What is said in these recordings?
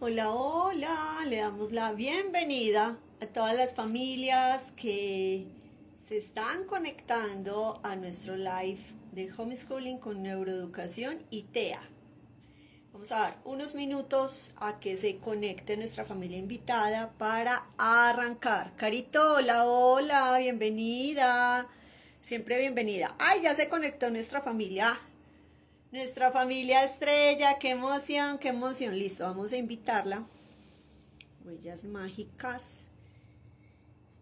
Hola, hola, le damos la bienvenida a todas las familias que se están conectando a nuestro live de homeschooling con neuroeducación y TEA. Vamos a dar unos minutos a que se conecte nuestra familia invitada para arrancar. Carito, hola, hola, bienvenida. Siempre bienvenida. Ay, ya se conectó nuestra familia. Nuestra familia estrella, qué emoción, qué emoción. Listo, vamos a invitarla. Huellas mágicas.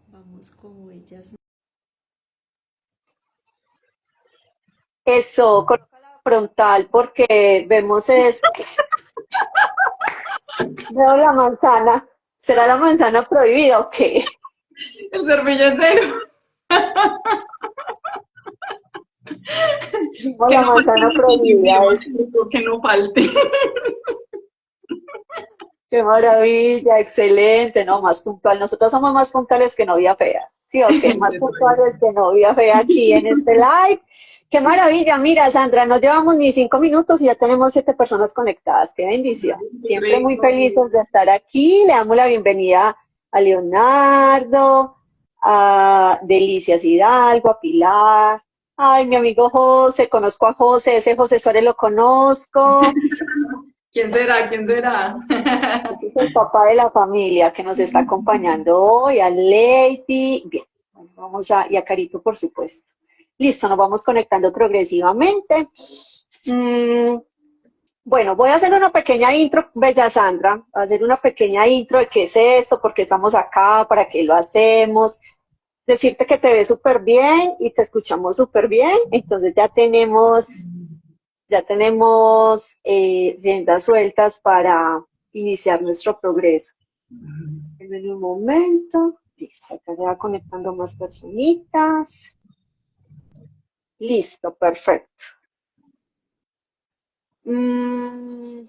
Vamos con huellas. Eso, coloca la frontal porque veo la manzana. ¿Será la manzana prohibida o qué? El servilletero. Vimos Que la no falte manzana el prohibida. confirma, que no falte. Qué maravilla, excelente, no, más puntual. Nosotros somos más puntuales que novia fea. Sí, ok, más Eso es. puntuales que novia fea aquí en este live. Qué maravilla, mira, Sandra, no llevamos ni 5 minutos y ya tenemos 7 personas conectadas. Qué bendición. Qué Siempre muy rico. felices de estar aquí. Le damos la bienvenida a Leonardo, a Delicias Hidalgo, a Pilar. Ay, mi amigo José, conozco a José, ese José Suárez lo conozco. ¿Quién será? ¿Quién será? Ese es el papá de la familia que nos está acompañando hoy, a Lady. Bien, bueno, y a Carito, por supuesto. Listo, nos vamos conectando progresivamente. Mm, bueno, voy a hacer una pequeña intro, Bella Sandra. Voy a hacer una pequeña intro de qué es esto, por qué estamos acá, para qué lo hacemos. Decirte que te ves súper bien y te escuchamos súper bien. Entonces ya tenemos riendas sueltas para iniciar nuestro progreso. En un momento, listo, acá se va conectando más personitas. Listo, perfecto. Mm,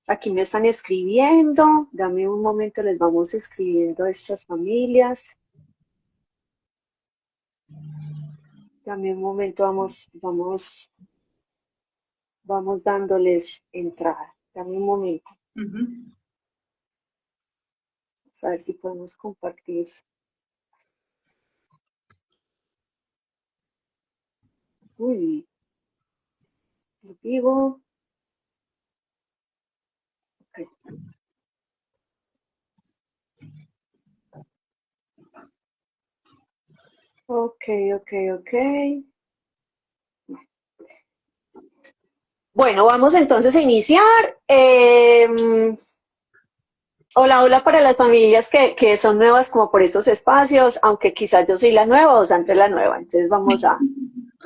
aquí me están escribiendo, dame un momento, les vamos escribiendo a estas familias. Dame un momento, vamos dándoles entrada. Dame un momento, a ver si podemos compartir. Uy, lo vivo. Ok, ok, ok, ok. Bueno, vamos entonces a iniciar. Hola, hola para las familias que son nuevas como por esos espacios, aunque quizás yo soy la nueva o Sandra es la nueva. Entonces vamos a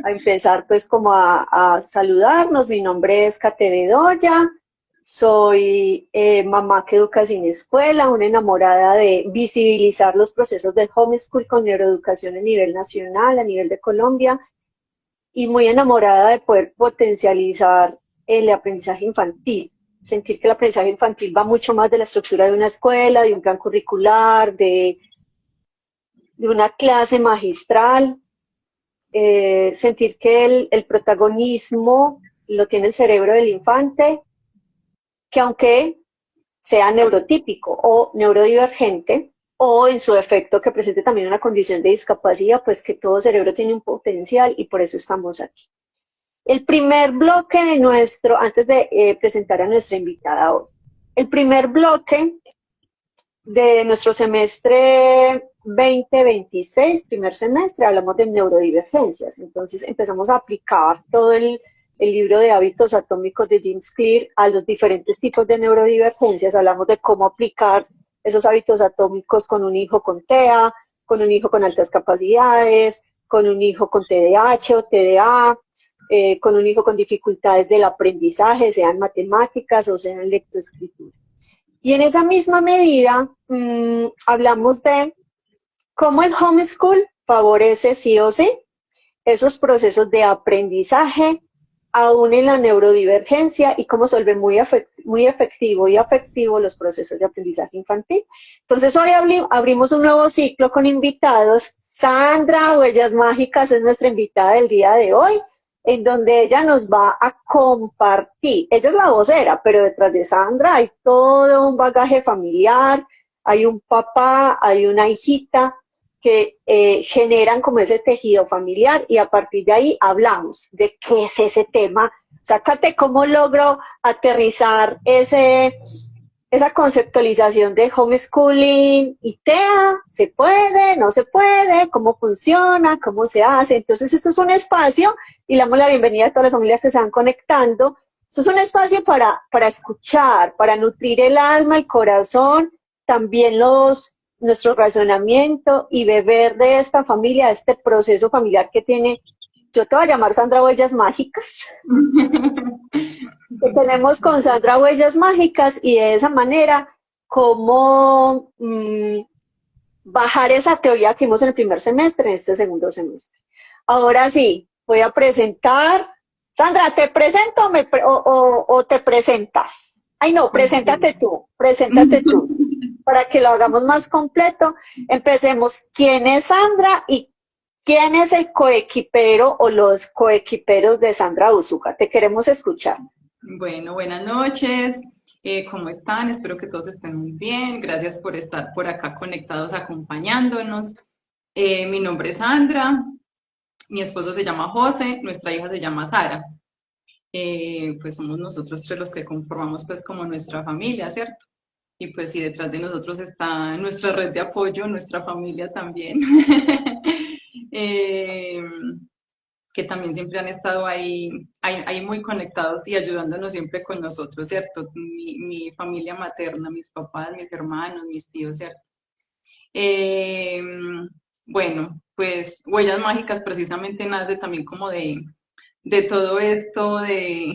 empezar pues como a saludarnos. Mi nombre es Kate Bedoya, soy mamá que educa sin escuela, una enamorada de visibilizar los procesos del homeschool con neuroeducación a nivel nacional, a nivel de Colombia, y muy enamorada de poder potencializar el aprendizaje infantil. Sentir que el aprendizaje infantil va mucho más de la estructura de una escuela, de un plan curricular, de una clase magistral. Sentir que el protagonismo lo tiene el cerebro del infante, que aunque sea neurotípico o neurodivergente, o en su defecto que presente también una condición de discapacidad, pues que todo cerebro tiene un potencial y por eso estamos aquí. El primer bloque de antes de presentar a nuestra invitada hoy, el primer bloque de nuestro semestre 2026, primer semestre, hablamos de neurodivergencias. Entonces empezamos a aplicar todo el libro de hábitos atómicos de James Clear a los diferentes tipos de neurodivergencias. Hablamos de cómo aplicar esos hábitos atómicos con un hijo con TEA, con un hijo con altas capacidades, con un hijo con TDAH o TDA, con un hijo con dificultades del aprendizaje, sean matemáticas o sean lectoescritura. Y en esa misma medida hablamos de cómo el homeschool favorece sí o sí esos procesos de aprendizaje, aún en la neurodivergencia, y cómo se vuelve muy efectivo y afectivo los procesos de aprendizaje infantil. Entonces hoy abrimos un nuevo ciclo con invitados. Sandra, Huellas Mágicas, es nuestra invitada del día de hoy. en donde ella nos va a compartir. Ella es la vocera, pero detrás de Sandra hay todo un bagaje familiar, hay un papá, hay una hijita que generan como ese tejido familiar y a partir de ahí hablamos de qué es ese tema. Sácate cómo logro aterrizar esa conceptualización de homeschooling y TEA, ¿se puede? ¿No se puede? ¿Cómo funciona? ¿Cómo se hace? Entonces, esto es un espacio, y le damos la bienvenida a todas las familias que se van conectando. Esto es un espacio para escuchar, para nutrir el alma, el corazón, también nuestro razonamiento y beber de esta familia, de este proceso familiar que tiene. Yo te voy a llamar Sandra Huellas Mágicas. Que tenemos con Sandra Huellas Mágicas y de esa manera cómo bajar esa teoría que vimos en el primer semestre, en este segundo semestre. Ahora sí, voy a presentar. Sandra, ¿te presento o te presentas? Ay, no, preséntate tú, para que lo hagamos más completo. Empecemos. ¿Quién es Sandra y quién es el coequipero o los coequiperos de Sandra Usuga? Te queremos escuchar. Bueno, buenas noches. ¿Cómo están? Espero que todos estén muy bien. Gracias por estar por acá conectados, acompañándonos. Mi nombre es Sandra, mi esposo se llama José, nuestra hija se llama Sara. Pues somos nosotros tres los que conformamos pues como nuestra familia, ¿cierto? Y pues sí, detrás de nosotros está nuestra red de apoyo, nuestra familia también. Que también siempre han estado ahí muy conectados y ayudándonos siempre con nosotros, ¿cierto? Mi familia materna, mis papás, mis hermanos, mis tíos, ¿cierto? Bueno, pues Huellas Mágicas precisamente nace también como de todo esto, de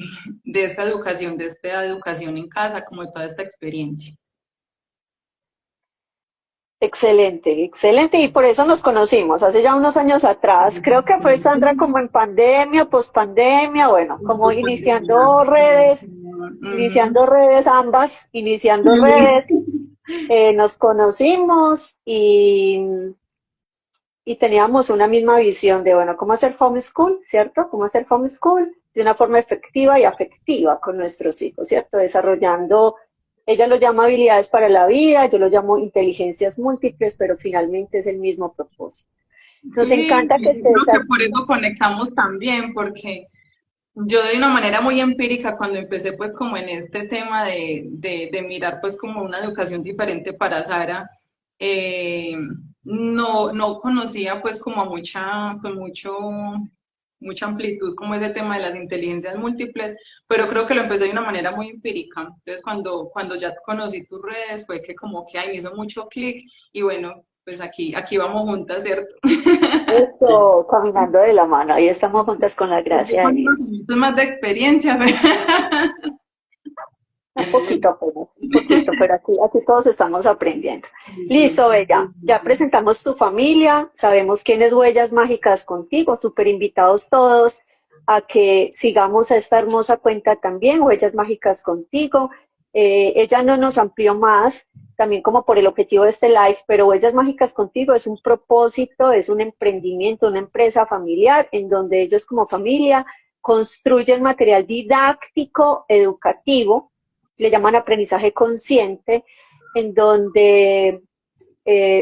esta educación en casa, como de toda esta experiencia. Excelente, excelente, y por eso nos conocimos hace ya unos años atrás. Creo que fue Sandra como en pandemia, pospandemia, bueno, como iniciando redes ambas, iniciando redes, nos conocimos y teníamos una misma visión de, bueno, cómo hacer homeschool, ¿cierto? Cómo hacer homeschool de una forma efectiva y afectiva con nuestros hijos, ¿cierto? Desarrollando. Ella lo llama habilidades para la vida, yo lo llamo inteligencias múltiples, pero finalmente es el mismo propósito. Nos encanta que estés aquí. Por eso conectamos también, porque yo de una manera muy empírica, cuando empecé pues como en este tema de mirar pues como una educación diferente para Sara, no conocía pues como mucha amplitud como ese tema de las inteligencias múltiples, pero creo que lo empecé de una manera muy empírica. Entonces cuando ya conocí tus redes fue que como que me hizo mucho clic y bueno, pues aquí vamos juntas, ¿cierto? Eso, caminando de la mano, ahí estamos juntas con la gracia de Dios. Es más de experiencia, pero... Un poquito apenas, un poquito, pero aquí todos estamos aprendiendo. Listo, Bella, ya presentamos tu familia, sabemos quiénes Huellas Mágicas contigo, súper invitados todos a que sigamos a esta hermosa cuenta también, Huellas Mágicas contigo. Ella no nos amplió más, también como por el objetivo de este live, pero Huellas Mágicas contigo es un propósito, es un emprendimiento, una empresa familiar en donde ellos como familia construyen material didáctico, educativo, le llaman aprendizaje consciente, en donde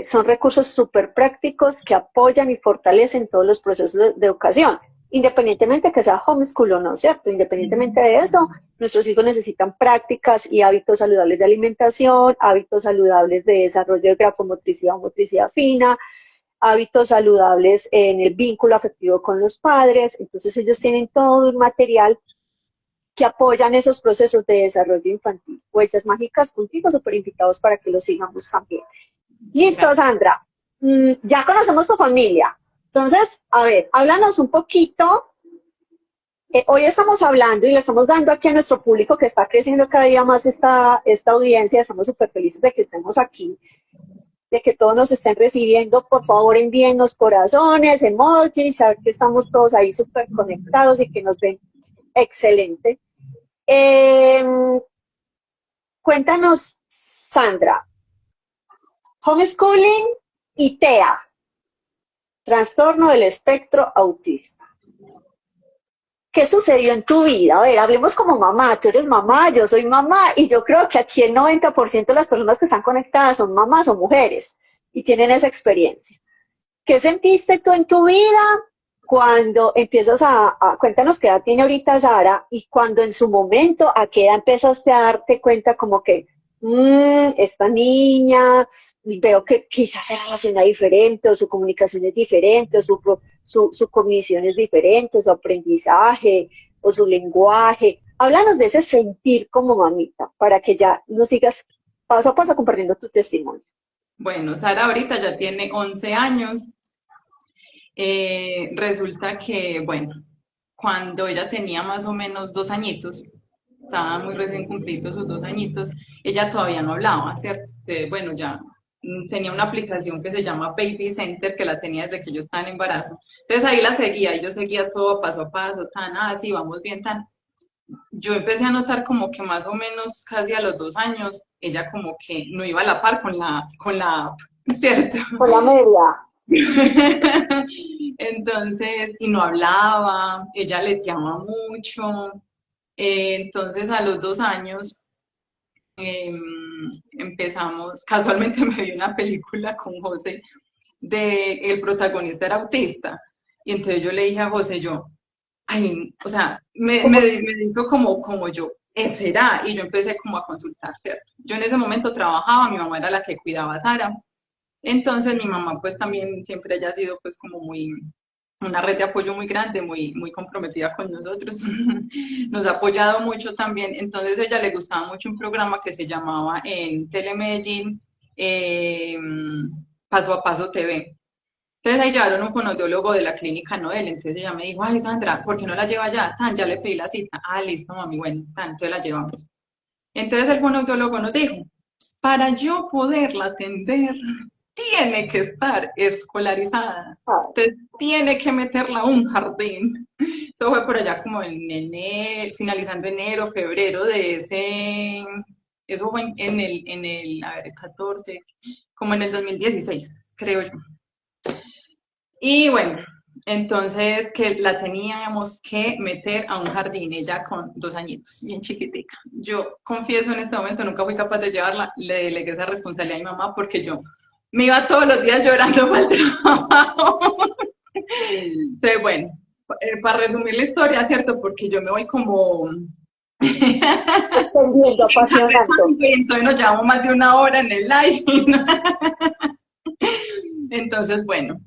son recursos súper prácticos que apoyan y fortalecen todos los procesos de educación, independientemente que sea homeschool o no, ¿cierto? Independientemente de eso, nuestros hijos necesitan prácticas y hábitos saludables de alimentación, hábitos saludables de desarrollo de grafomotricidad o motricidad fina, hábitos saludables en el vínculo afectivo con los padres. Entonces ellos tienen todo un material que apoyan esos procesos de desarrollo infantil. Huellas Mágicas contigo, súper invitados para que lo sigamos también. Listo, Sandra. Ya conocemos tu familia. Entonces, a ver, háblanos un poquito. Hoy estamos hablando y le estamos dando aquí a nuestro público que está creciendo cada día más esta audiencia. Estamos súper felices de que estemos aquí, de que todos nos estén recibiendo. Por favor, envíennos corazones, emojis, saber que estamos todos ahí súper conectados y que nos ven excelente. Cuéntanos, Sandra, homeschooling y TEA, trastorno del espectro autista. ¿qué sucedió en tu vida? A ver, hablemos como mamá, tú eres mamá, yo soy mamá, y yo creo que aquí el 90% de las personas que están conectadas son mamás o mujeres, y tienen esa experiencia. ¿Qué sentiste tú en tu vida cuando empiezas cuéntanos qué edad tiene ahorita Sara, y cuando en su momento, a qué edad empezaste a darte cuenta como que, esta niña, veo que quizás se relaciona diferente, o su comunicación es diferente, o su cognición es diferente, su aprendizaje, o su lenguaje? Háblanos de ese sentir como mamita, para que ya nos sigas paso a paso compartiendo tu testimonio. Bueno, Sara ahorita ya tiene 11 años. Resulta que, bueno, cuando ella tenía más o menos 2 añitos, estaba muy recién cumplidos sus 2 añitos, ella todavía no hablaba, ¿cierto? Bueno, ya tenía una aplicación que se llama Baby Center, que la tenía desde que yo estaba en embarazo. Entonces ahí la seguía, y yo seguía todo paso a paso, tan así, vamos bien, tan. Yo empecé a notar como que más o menos casi a los 2 años, ella como que no iba a la par con la app, ¿cierto? Con la media. Entonces, y no hablaba, ella leteaba mucho. Entonces, a los 2 años empezamos, casualmente me vi una película con José, el protagonista era autista. Y entonces yo le dije a José, yo, ay, o sea, me hizo como yo, será. Y yo empecé como a consultar, ¿cierto? Yo en ese momento trabajaba, mi mamá era la que cuidaba a Sara. Entonces mi mamá pues también siempre haya sido pues como una red de apoyo muy grande, muy comprometida con nosotros. Nos ha apoyado mucho también. Entonces a ella le gustaba mucho un programa que se llamaba en Telemedellín, eh, Paso a Paso TV. Entonces ahí llevaron un fonoaudiólogo de la clínica Noel. Entonces ella me dijo, ay Sandra, ¿por qué no la lleva ya? Tan, ya le pedí la cita. Ah, listo, mami, bueno, tan, entonces la llevamos. Entonces el fonoaudiólogo nos dijo, para yo poderla atender, tiene que estar escolarizada. Usted tiene que meterla a un jardín. Eso fue por allá como en enero, finalizando enero, febrero de eso fue a ver, 14, como en el 2016, creo yo. Y bueno, entonces que la teníamos que meter a un jardín, ella con 2 añitos, bien chiquitica. Yo confieso en este momento, nunca fui capaz de llevarla, le delegué esa responsabilidad a mi mamá porque yo me iba todos los días llorando para el trabajo. Entonces, bueno, para resumir la historia, ¿cierto? Porque yo me voy como Extendiendo, apasionando. y entonces nos llevamos más de una hora en el live. Entonces, bueno,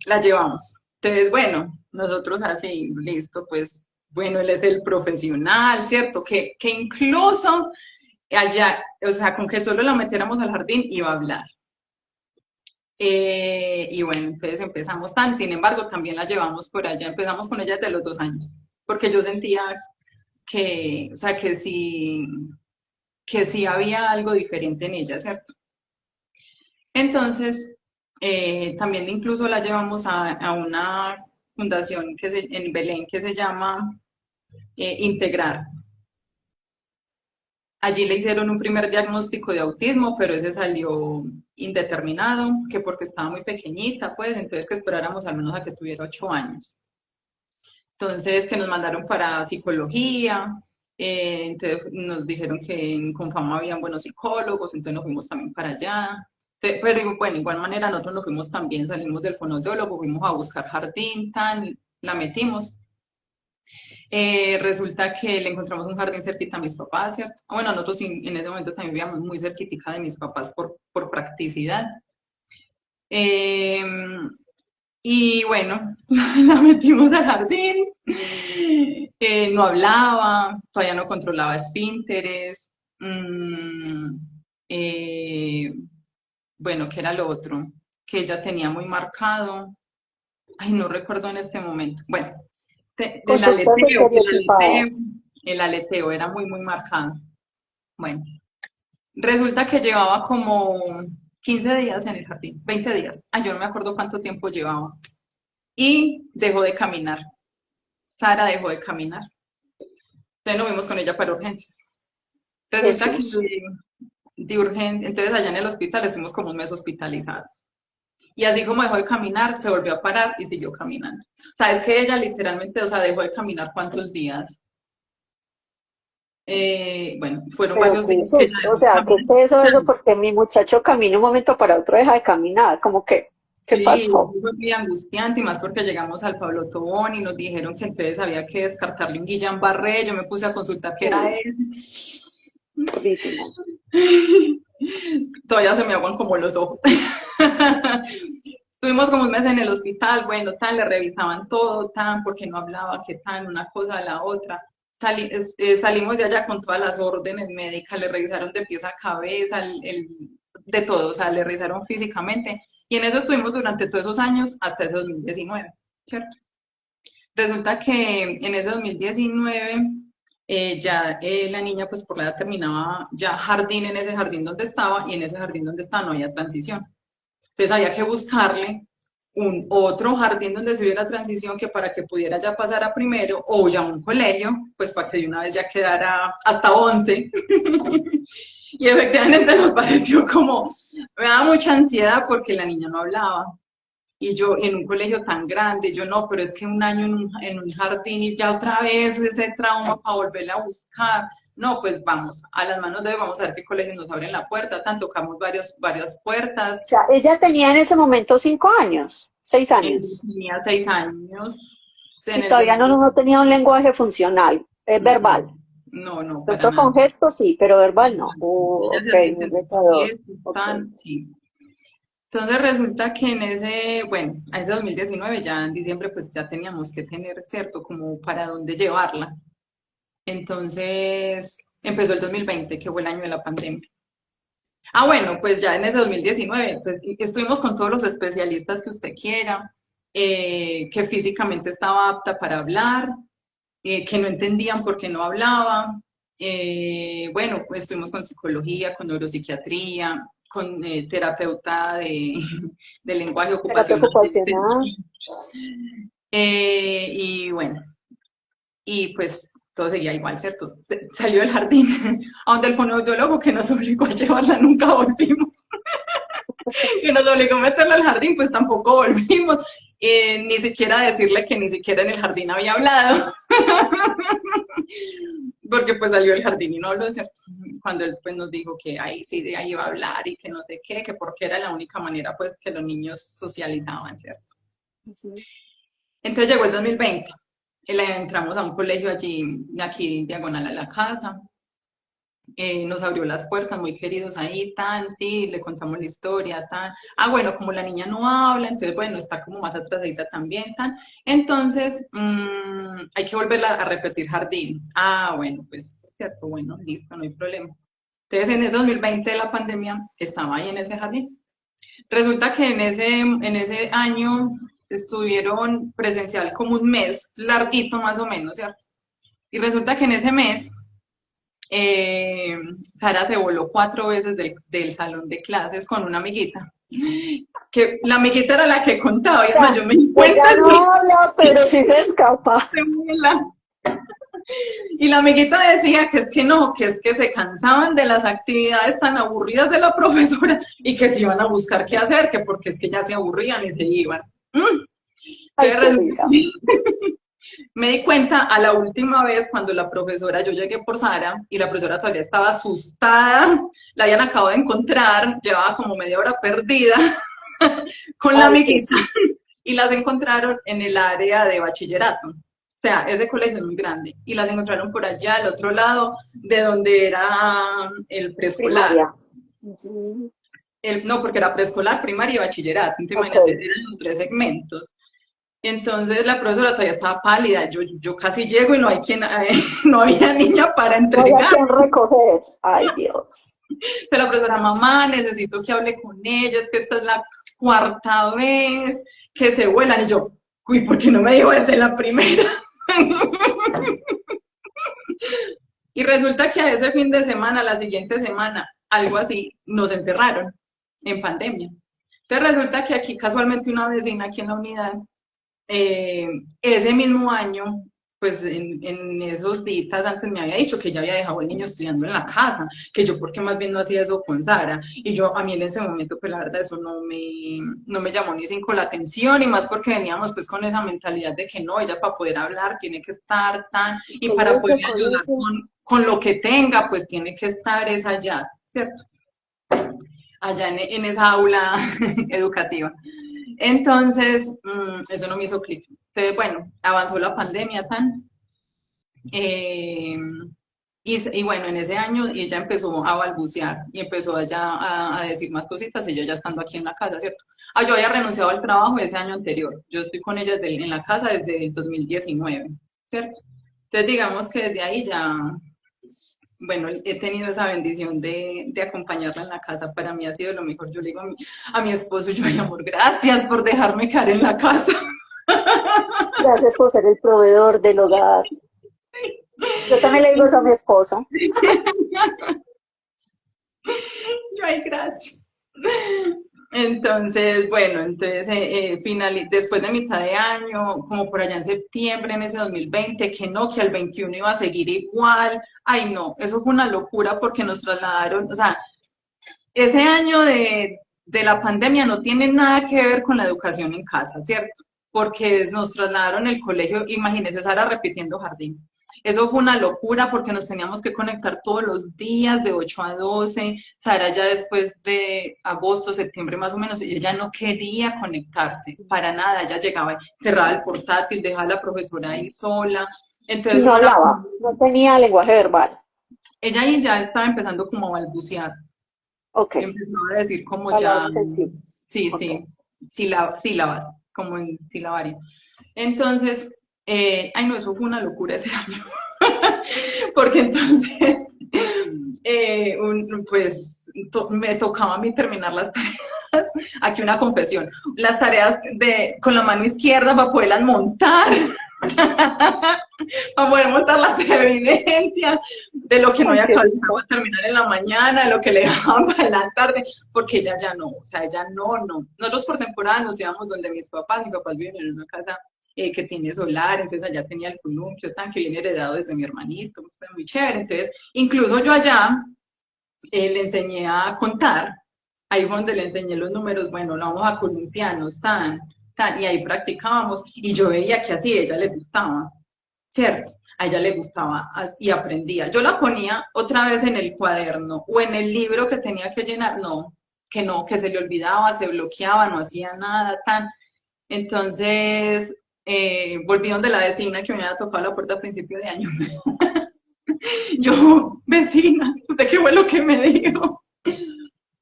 la llevamos. Entonces, bueno, nosotros así, listo, pues, bueno, él es el profesional, ¿cierto? Que incluso allá, o sea, con que solo la metiéramos al jardín iba a hablar. Y bueno, entonces empezamos tan, sin embargo, también la llevamos por allá, empezamos con ella desde los 2 años, porque yo sentía que, o sea, que sí había algo diferente en ella, ¿cierto? Entonces, también incluso la llevamos a una fundación en Belén que se llama Integrar. Allí le hicieron un primer diagnóstico de autismo, pero ese salió indeterminado, que porque estaba muy pequeñita, pues, entonces que esperáramos al menos a que tuviera 8 años. Entonces, que nos mandaron para psicología, entonces nos dijeron que en Confama habían buenos psicólogos, entonces nos fuimos también para allá. Entonces, pero bueno, igual manera nosotros nos fuimos también, salimos del fonoaudiólogo, fuimos a buscar jardín, tan, la metimos. Resulta que le encontramos un jardín cerquita a mis papás, ¿cierto? Bueno, nosotros en ese momento también vivíamos muy cerquitica de mis papás por practicidad. Eh, y bueno, la metimos al jardín, no hablaba, todavía no controlaba esfínteres. Eh, bueno, ¿qué era lo otro? Que ella tenía muy marcado. Ay, no recuerdo en este momento. Bueno, el Conductas aleteo, estereotipadas. el aleteo era muy marcado. Bueno, resulta que llevaba como 15 días en el jardín, 20 días. Ay, yo no me acuerdo cuánto tiempo llevaba. Y dejó de caminar. Sara dejó de caminar. Entonces nos vimos con ella para urgencias. Resulta que Jesús. de urgencia, entonces allá en el hospital estuvimos como un mes hospitalizados. Y así como dejó de caminar, se volvió a parar y siguió caminando. O sea, es que ella literalmente, o sea, dejó de caminar ¿cuántos días? Bueno, fueron Pero varios qué días que ella susto, o dejó de sea, ¿qué caminar. es eso? Porque mi muchacho camina un momento para otro, deja de caminar, como que, ¿qué Sí, pasó? fue muy angustiante y más porque llegamos al Pablo Tobón y nos dijeron que entonces había que descartarle un Guillain-Barré. Yo me puse a consultar qué era Uy, él. durísimo. Todavía se me aguan como los ojos. Estuvimos como un mes en el hospital, bueno, tal, le revisaban todo, tan, porque no hablaba, qué tan, una cosa a la otra. Salimos de allá con todas las órdenes médicas, le revisaron de pies a cabeza, de todo, o sea, le revisaron físicamente. Y en eso estuvimos durante todos esos años hasta ese 2019, ¿cierto? Resulta que en ese 2019 ya la niña pues por la edad terminaba ya jardín en ese jardín donde estaba y en ese jardín donde estaba no había transición. Entonces había que buscarle un otro jardín donde se hubiera transición que para que pudiera ya pasar a primero o ya un colegio, pues para que de una vez ya quedara hasta 11. Y efectivamente nos pareció como, me daba mucha ansiedad porque la niña no hablaba. Y yo en un colegio tan grande, yo no, pero es que un año en un jardín y ya otra vez ese trauma para volverla a buscar. No, pues vamos, a las manos de vamos a ver qué colegios nos abren la puerta, tan tocamos varias puertas. O sea, ella tenía en ese momento 5 años, 6 años, Tenía 6 años en y el todavía no tenía un lenguaje funcional, no, verbal. no, De para pronto nada. con gestos sí, pero verbal no. Ella Ok, se hace muy retador. Ok. tan, sí. Entonces resulta que en ese, bueno, a ese 2019, ya en diciembre, pues ya teníamos que tener, ¿cierto? Como para dónde llevarla. Entonces empezó el 2020, que fue el año de la pandemia. Ah, bueno, pues ya en ese 2019, pues estuvimos con todos los especialistas que usted quiera, que físicamente estaba apta para hablar, que no entendían por qué no hablaba. Bueno, pues estuvimos con psicología, con neuropsiquiatría, con terapeuta de lenguaje Terapia ocupacional. ocupacional. Y bueno, y pues todo seguía igual, ¿cierto? Salió del jardín, a donde el fonoaudiólogo que nos obligó a llevarla nunca volvimos, que nos obligó a meterla al jardín, pues tampoco volvimos, ni siquiera decirle que ni siquiera en el jardín había hablado, porque pues salió del jardín y no habló, ¿cierto? Cuando él pues nos dijo que ahí sí, de ahí iba a hablar y que no sé qué, que porque era la única manera pues que los niños socializaban, ¿cierto? Ujú. Entonces llegó el 2020, entramos a un colegio allí, aquí diagonal a la casa, nos abrió las puertas, muy queridos ahí, tan, sí, le contamos la historia, tan. Ah, bueno, como la niña no habla, entonces, bueno, está como más atrasadita también, tan. Entonces, hay que volverla a repetir jardín. Ah, bueno, pues, cierto, bueno, listo, no hay problema. Entonces, en ese 2020 de la pandemia, estaba ahí en ese jardín. Resulta que en ese año estuvieron presencial como un mes, larguito más o menos, ¿cierto? Y resulta que en ese mes eh, Sara se voló 4 veces del salón de clases con una amiguita. Que la amiguita era la que O contaba, y es más, sea, yo me di cuenta ella no de habla, pero sí se escapa. y la amiguita decía que es que no, que es que se cansaban de las actividades tan aburridas de la profesora y que se iban a buscar qué hacer, que porque es que ya se aburrían y se iban. Ay, qué Entonces risa. me di cuenta a la última vez cuando la profesora, yo llegué por Sara y la profesora todavía estaba asustada, la habían acabado de encontrar, llevaba como media hora perdida con la Ay, amiguita Jesús. y las encontraron en el área de bachillerato. O sea, ese colegio es muy grande y las encontraron por allá, al otro lado de donde era el preescolar. Primaria. Ujú. No, porque era preescolar, primaria y bachillerato. Entonces, Ok. imagínate, eran los 3 segmentos. Entonces la profesora todavía estaba pálida, yo casi llego y no hay quien, no había niña para No había entregar. quien recoger. Ay, Dios. Entonces la profesora, mamá, necesito que hable con ella, es que esta es la cuarta vez que se vuelan. Y yo, uy, ¿por qué no me dijo desde la primera? Y resulta que a ese fin de semana, la siguiente semana, algo así, nos encerraron en pandemia. Entonces resulta que aquí casualmente una vecina aquí en la unidad, ese mismo año pues en esos días antes me había dicho que ya había dejado el niño estudiando en la casa, que yo porque más bien no hacía eso con Sara, y yo a mí en ese momento pues la verdad eso no me llamó ni cinco la atención, y más porque veníamos pues con esa mentalidad de que no, ella para poder hablar tiene que estar tan, y para poder Colegio, ayudar colegio. con lo que tenga, pues tiene que estar es allá, ¿cierto? Allá en esa aula educativa. Entonces, eso no me hizo clic. Entonces, bueno, avanzó la pandemia tan. eh, y bueno, en ese año ella empezó a balbucear y empezó allá a decir más cositas, ella ya estando aquí en la casa, ¿cierto? Ah, yo había renunciado al trabajo ese año anterior. Yo estoy con ella en la casa desde el 2019, ¿cierto? Entonces, digamos que desde ahí ya, bueno, he tenido esa bendición de acompañarla en la casa. Para mí ha sido lo mejor. Yo le digo a mi esposo, yo, ay, amor, gracias por dejarme caer en la casa. Gracias por ser el proveedor del hogar. Yo también le digo eso a mi esposo. Yo, ay, gracias. Entonces, bueno, entonces después de mitad de año, como por allá en septiembre en ese 2020, que al 21 iba a seguir igual. Ay, no, eso fue una locura porque nos trasladaron, o sea, ese año de la pandemia no tiene nada que ver con la educación en casa, ¿cierto? Porque nos trasladaron el colegio, imagínense, Sara repitiendo jardín. Eso fue una locura porque nos teníamos que conectar todos los días de 8 a 12. Sara ya después de agosto, septiembre más o menos, ella no quería conectarse para nada. Ella llegaba, cerraba el portátil, dejaba a la profesora ahí sola. Y Entonces no hubo una... hablaba, no tenía lenguaje verbal. Ella ahí ya estaba empezando como a balbucear. Ok, Empezó a decir como ya, palabras sencillas. sí, Ok. sí, sílabas, como en silabario. Entonces, ay no, eso fue una locura ese año, porque entonces, pues me tocaba a mí terminar las tareas, aquí una confesión, las tareas con la mano izquierda para poderlas montar, para poder montar las evidencias de lo que no Ay, había qué alcanzado risa. a terminar en la mañana, de lo que le dejaban para la tarde, porque ella ya no, o sea, ella no. Nosotros por temporada nos íbamos donde mis papás viven en una casa que tiene solar, entonces allá tenía el columpio, tan que viene heredado desde mi hermanito, fue muy chévere, entonces incluso yo allá le enseñé a contar, ahí fue donde le enseñé los números, bueno, vamos a columpiarnos, y ahí practicábamos, y yo veía que así a ella le gustaba, ¿cierto? A ella le gustaba y aprendía. Yo la ponía otra vez en el cuaderno o en el libro que tenía que llenar, no, que se le olvidaba, se bloqueaba, no hacía nada, tan. Entonces, volví donde la vecina que me había tocado la puerta a principio de año. Yo, vecina, ¿usted qué fue lo que me dijo?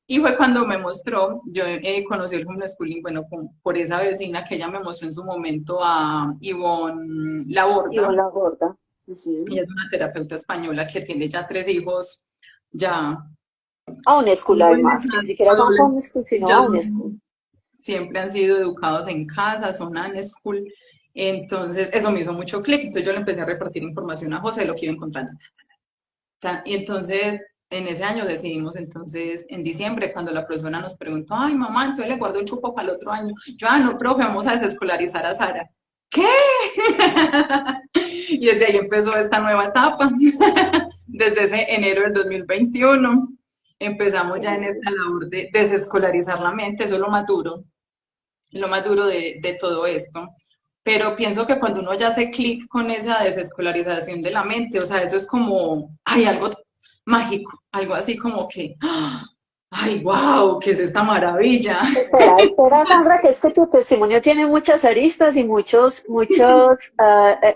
Y fue cuando me mostró, yo conocí el homeschooling, bueno, por esa vecina que ella me mostró en su momento a Ivonne Y con Laborda. la gorda. Ella Ujú. es una terapeuta española que tiene ya 3 hijos, ya A un school además, que ni siquiera son homeschool, sino ya a un school. siempre han sido educados en casa, son school. Entonces, eso me hizo mucho clic. Entonces, yo le empecé a repartir información a José de lo que iba encontrando. Y entonces, en ese año decidimos, entonces, en diciembre, cuando la profesora nos preguntó, ay, mamá, entonces le guardo el cupo para el otro año. Yo, no, profe, vamos a desescolarizar a Sara. ¿Qué? Y desde ahí empezó esta nueva etapa. Desde ese enero del 2021 empezamos ya en esta labor de desescolarizar la mente, eso es lo más duro de todo esto. Pero pienso que cuando uno ya hace clic con esa desescolarización de la mente, o sea, eso es como, hay algo mágico, algo así como que, ay, wow, ¿qué es esta maravilla? Espera, espera, Sandra, que es que tu testimonio tiene muchas aristas y muchos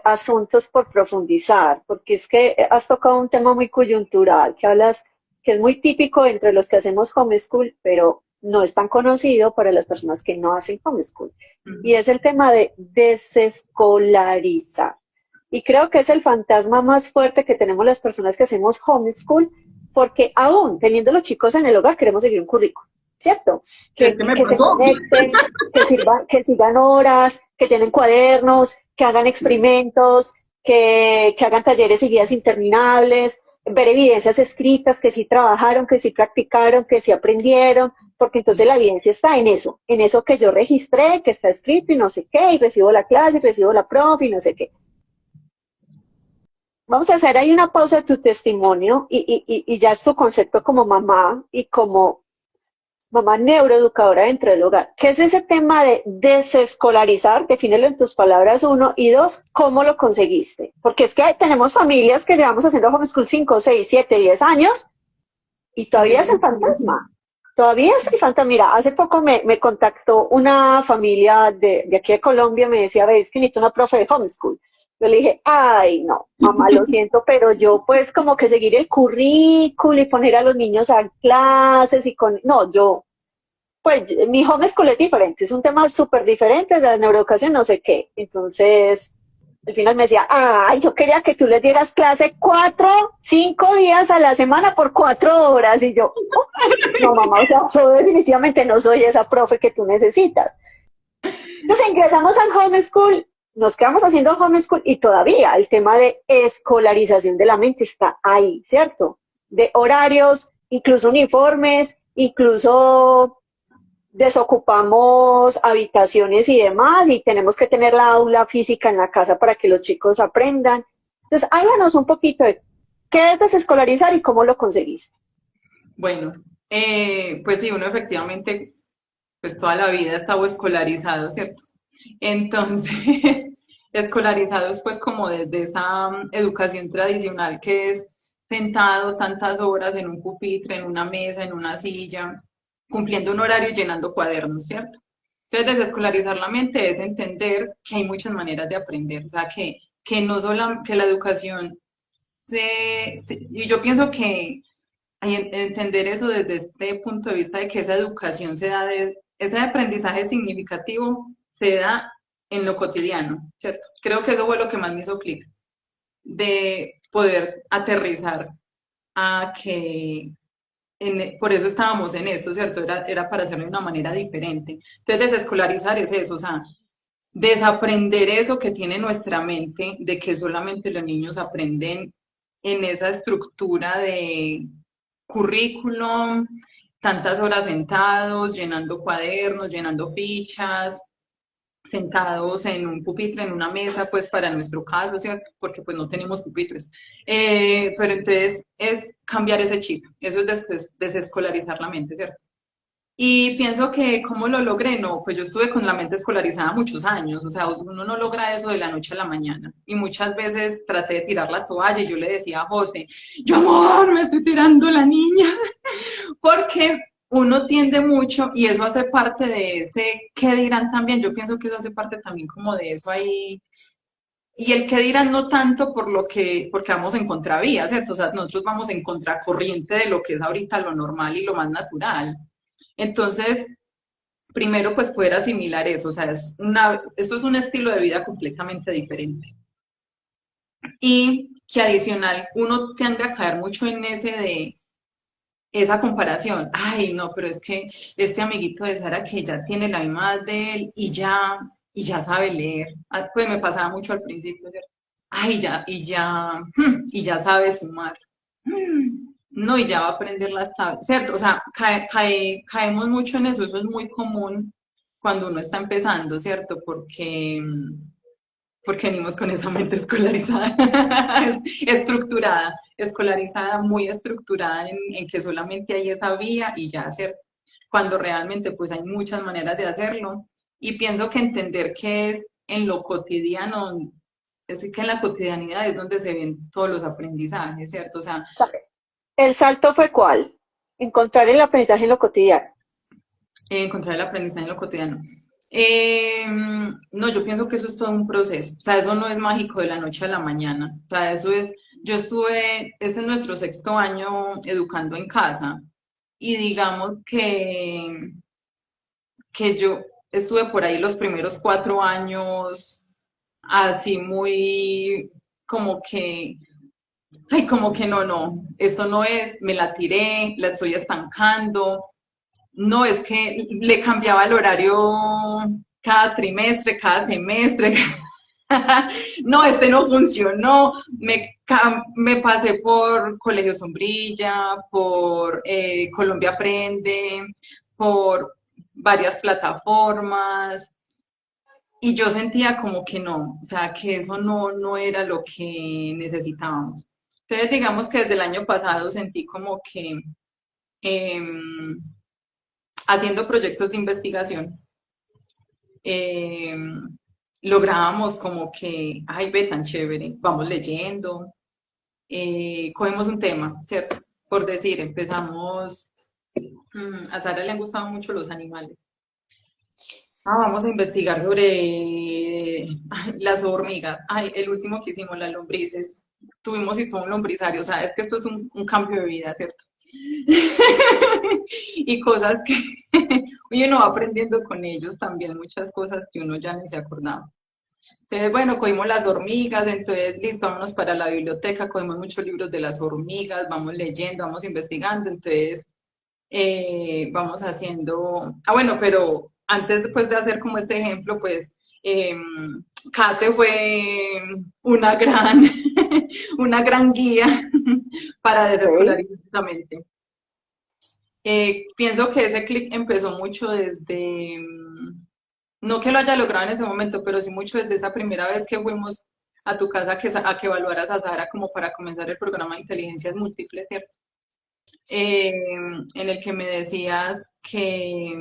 asuntos por profundizar, porque es que has tocado un tema muy coyuntural, que hablas, que es muy típico entre los que hacemos homeschool, pero no es tan conocido para las personas que no hacen homeschool. Y es el tema de desescolarizar. Y creo que es el fantasma más fuerte que tenemos las personas que hacemos homeschool, porque aún teniendo los chicos en el hogar queremos seguir un currículo. ¿Cierto? Es que me Que se pasó. conecten, que sigan horas, que llenen cuadernos, que hagan experimentos, que hagan talleres y guías interminables, ver evidencias escritas, que sí trabajaron, que sí practicaron, que sí aprendieron, porque entonces la evidencia está en eso que yo registré, que está escrito y no sé qué, y recibo la clase, y recibo la profe y no sé qué. vamos a hacer ahí una pausa de tu testimonio y ya es tu concepto como mamá y como mamá neuroeducadora dentro del hogar. ¿Qué es ese tema de desescolarizar? Defínelo en tus palabras, uno, y dos, ¿cómo lo conseguiste? Porque es que tenemos familias que llevamos haciendo homeschool 5, 6, 7, 10 años y todavía es el fantasma. Todavía es el fantasma. Mira, hace poco me contactó una familia de aquí de Colombia, me decía, ves que necesito una profe de homeschool. Yo le dije, ay, no, mamá, lo siento, pero yo pues como que seguir el currículo y poner a los niños a clases y con... No, yo, pues mi homeschool es diferente, es un tema súper diferente de la neuroeducación, no sé qué. Entonces, al final me decía, ay, yo quería que tú les dieras clase 4, 5 días a la semana por 4 horas. Y yo, no, mamá, o sea, yo definitivamente no soy esa profe que tú necesitas. Entonces ingresamos al homeschool, nos quedamos haciendo homeschool y todavía el tema de escolarización de la mente está ahí, ¿cierto? De horarios, incluso uniformes, incluso desocupamos habitaciones y demás y tenemos que tener la aula física en la casa para que los chicos aprendan. Entonces, háblanos un poquito de qué es desescolarizar y cómo lo conseguiste. Bueno, pues sí, uno efectivamente, pues toda la vida ha estado escolarizado, ¿cierto? Entonces, escolarizados pues como desde esa educación tradicional que es sentado tantas horas en un pupitre, en una mesa, en una silla, cumpliendo un horario y llenando cuadernos, ¿cierto? Entonces, desescolarizar la mente es entender que hay muchas maneras de aprender, o sea, que no solo, que la educación y yo pienso que entender eso desde este punto de vista de que esa educación se da ese aprendizaje significativo se da en lo cotidiano, ¿cierto? Creo que eso fue lo que más me hizo clic, de poder aterrizar a que por eso estábamos en esto, ¿cierto? Era para hacerlo de una manera diferente. Entonces, desescolarizar es eso, o sea, desaprender eso que tiene nuestra mente, de que solamente los niños aprenden en esa estructura de currículum, tantas horas sentados, llenando cuadernos, llenando fichas, sentados en un pupitre, en una mesa, pues para nuestro caso, ¿cierto? Porque pues no tenemos pupitres. Pero entonces es cambiar ese chip, eso es desescolarizar la mente, ¿cierto? Y pienso que, ¿cómo lo logré? No, pues yo estuve con la mente escolarizada muchos años, o sea, uno no logra eso de la noche a la mañana. Y muchas veces traté de tirar la toalla y yo le decía a José, yo amor, me estoy tirando la niña, porque uno tiende mucho, y eso hace parte de ese qué dirán también, yo pienso que eso hace parte también como de eso ahí, y el qué dirán no tanto porque vamos en contravía, ¿cierto? O sea, nosotros vamos en contracorriente de lo que es ahorita lo normal y lo más natural. Entonces, primero pues poder asimilar eso, o sea, esto es un estilo de vida completamente diferente. Y que adicional uno tiende a caer mucho en ese de esa comparación. Ay, no, pero es que este amiguito de Sara que ya tiene la misma edad de él y ya sabe leer. Ah, pues me pasaba mucho al principio, ¿cierto? Ay, y ya sabe sumar. No, y ya va a aprender las tablas, ¿cierto? O sea, caemos mucho en eso es muy común cuando uno está empezando, ¿cierto? Porque venimos con esa mente escolarizada, estructurada, escolarizada, muy estructurada en que solamente hay esa vía y ya hacer, cuando realmente pues hay muchas maneras de hacerlo. Y pienso que entender que es en lo cotidiano, es que en la cotidianidad es donde se ven todos los aprendizajes, ¿cierto? O sea, O sea, el salto fue cuál? Encontrar el aprendizaje en lo cotidiano. encontrar el aprendizaje en lo cotidiano. No, yo pienso que eso es todo un proceso, o sea, eso no es mágico de la noche a la mañana, o sea, eso es, este es nuestro sexto año educando en casa y digamos que yo estuve por ahí los primeros 4 años así muy como que, ay, como que no, esto no es, me la tiré, la estoy estancando, no, es que le cambiaba el horario cada trimestre, cada semestre. No, este no funcionó. Me pasé por Colegio Sombrilla, por Colombia Aprende, por varias plataformas. y yo sentía como que no, o sea, que eso no era lo que necesitábamos. Entonces, digamos que desde el año pasado sentí como que em, haciendo proyectos de investigación, lográbamos como que, ay, ve tan chévere, vamos leyendo, cogemos un tema, ¿cierto? Por decir, empezamos, a Sara le han gustado mucho los animales. Vamos a investigar sobre ay, las hormigas. Ay, el último que hicimos, las lombrices. Tuvimos y todo un lombrizario. O sea, es que esto es un cambio de vida, ¿cierto? Y cosas que uno va aprendiendo con ellos también, muchas cosas que uno ya ni se acordaba. Entonces, bueno, cogimos las hormigas, entonces listo, vámonos para la biblioteca, cogimos muchos libros de las hormigas, vamos leyendo, vamos investigando, entonces vamos haciendo, bueno, pero antes pues, de hacer como este ejemplo, pues eh, Kate fue una gran, una gran guía para Ok. desescolarizar justamente. Pienso que ese clic empezó mucho desde, no que lo haya logrado en ese momento, pero sí mucho desde esa primera vez que fuimos a tu casa a que evaluaras a Sara como para comenzar el programa de inteligencias múltiples, ¿cierto? En el que me decías que,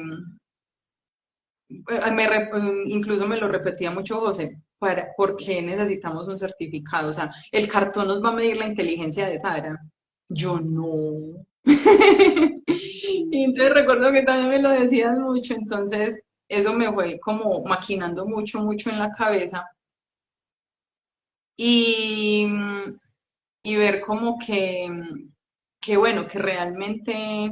incluso me lo repetía mucho José, ¿por qué necesitamos un certificado? O sea, el cartón nos va a medir la inteligencia de Sara. Yo no. Y entonces recuerdo que también me lo decías mucho, entonces eso me fue como maquinando mucho, mucho en la cabeza y, y ver como que bueno, que realmente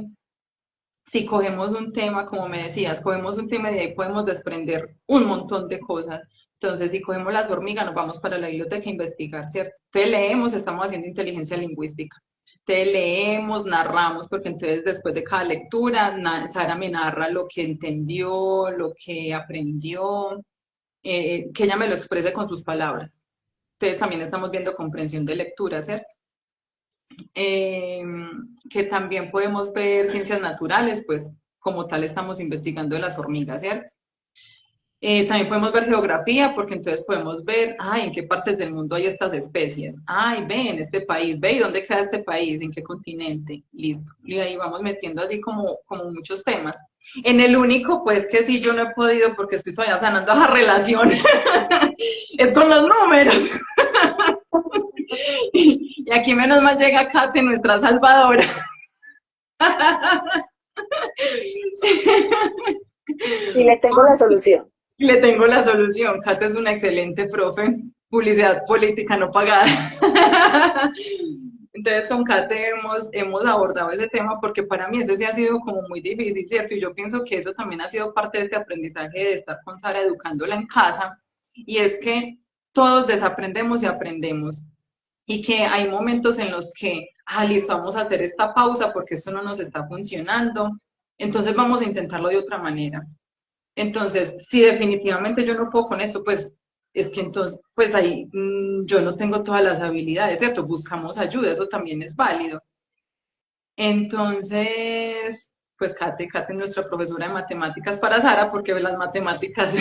si cogemos un tema, como me decías, cogemos un tema y de ahí podemos desprender un montón de cosas. Entonces, si cogemos las hormigas, nos vamos para la biblioteca a investigar, ¿cierto? Entonces leemos, estamos haciendo inteligencia lingüística. Entonces leemos, narramos, porque entonces después de cada lectura, Sara me narra lo que entendió, lo que aprendió, que ella me lo exprese con sus palabras. Entonces también estamos viendo comprensión de lectura, ¿cierto? eh, que también podemos ver ciencias naturales, pues como tal estamos investigando las hormigas, ¿cierto? También podemos ver geografía, porque entonces podemos ver, ay, en qué partes del mundo hay estas especies. Ay, ve, en este país, ve, ¿y dónde queda este país? ¿En qué continente? Listo. Y ahí vamos metiendo así como muchos temas. En el único, pues que sí, yo no he podido porque estoy todavía sanando esa relación, es con los números. Y aquí menos mal llega Kate, nuestra salvadora. Y le tengo la solución. Le tengo la solución. Kate es una excelente profe, publicidad política no pagada. Entonces con Kate hemos abordado ese tema porque para mí ese sí ha sido como muy difícil, ¿cierto? Y yo pienso que eso también ha sido parte de este aprendizaje de estar con Sara educándola en casa. Y es que todos desaprendemos y aprendemos. Y que hay momentos en los que, listo, vamos a hacer esta pausa porque esto no nos está funcionando. Entonces vamos a intentarlo de otra manera. Entonces, si definitivamente yo no puedo con esto, pues es que entonces, pues ahí yo no tengo todas las habilidades, ¿cierto? Buscamos ayuda, eso también es válido. Entonces, pues Kate es nuestra profesora de matemáticas para Sara, porque las matemáticas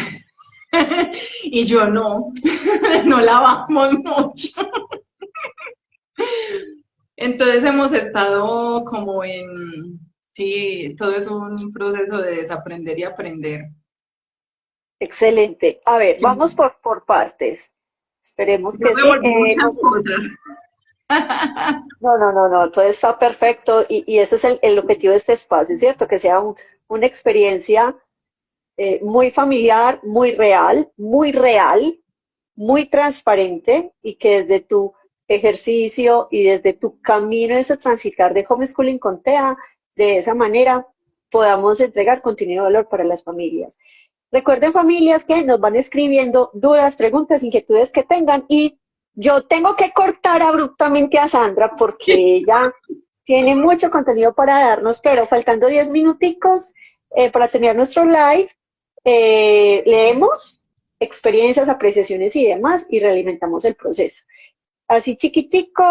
y yo no, no la vamos mucho. Entonces hemos estado como sí, todo es un proceso de desaprender y aprender. Excelente. A ver, vamos por partes. Esperemos Yo que sí. revolví muchas cosas. No, no, no, no, todo está perfecto y ese es el objetivo de este espacio, ¿cierto? Que sea una experiencia muy familiar, muy transparente y que desde tu ejercicio y desde tu camino, ese transitar de homeschooling con TEA, de esa manera podamos entregar contenido de valor para las familias. Recuerden, familias, que nos van escribiendo dudas, preguntas, inquietudes que tengan y yo tengo que cortar abruptamente a Sandra porque ella tiene mucho contenido para darnos, pero faltando 10 minuticos para tener nuestro live, leemos experiencias, apreciaciones y demás y realimentamos el proceso. Así chiquitico,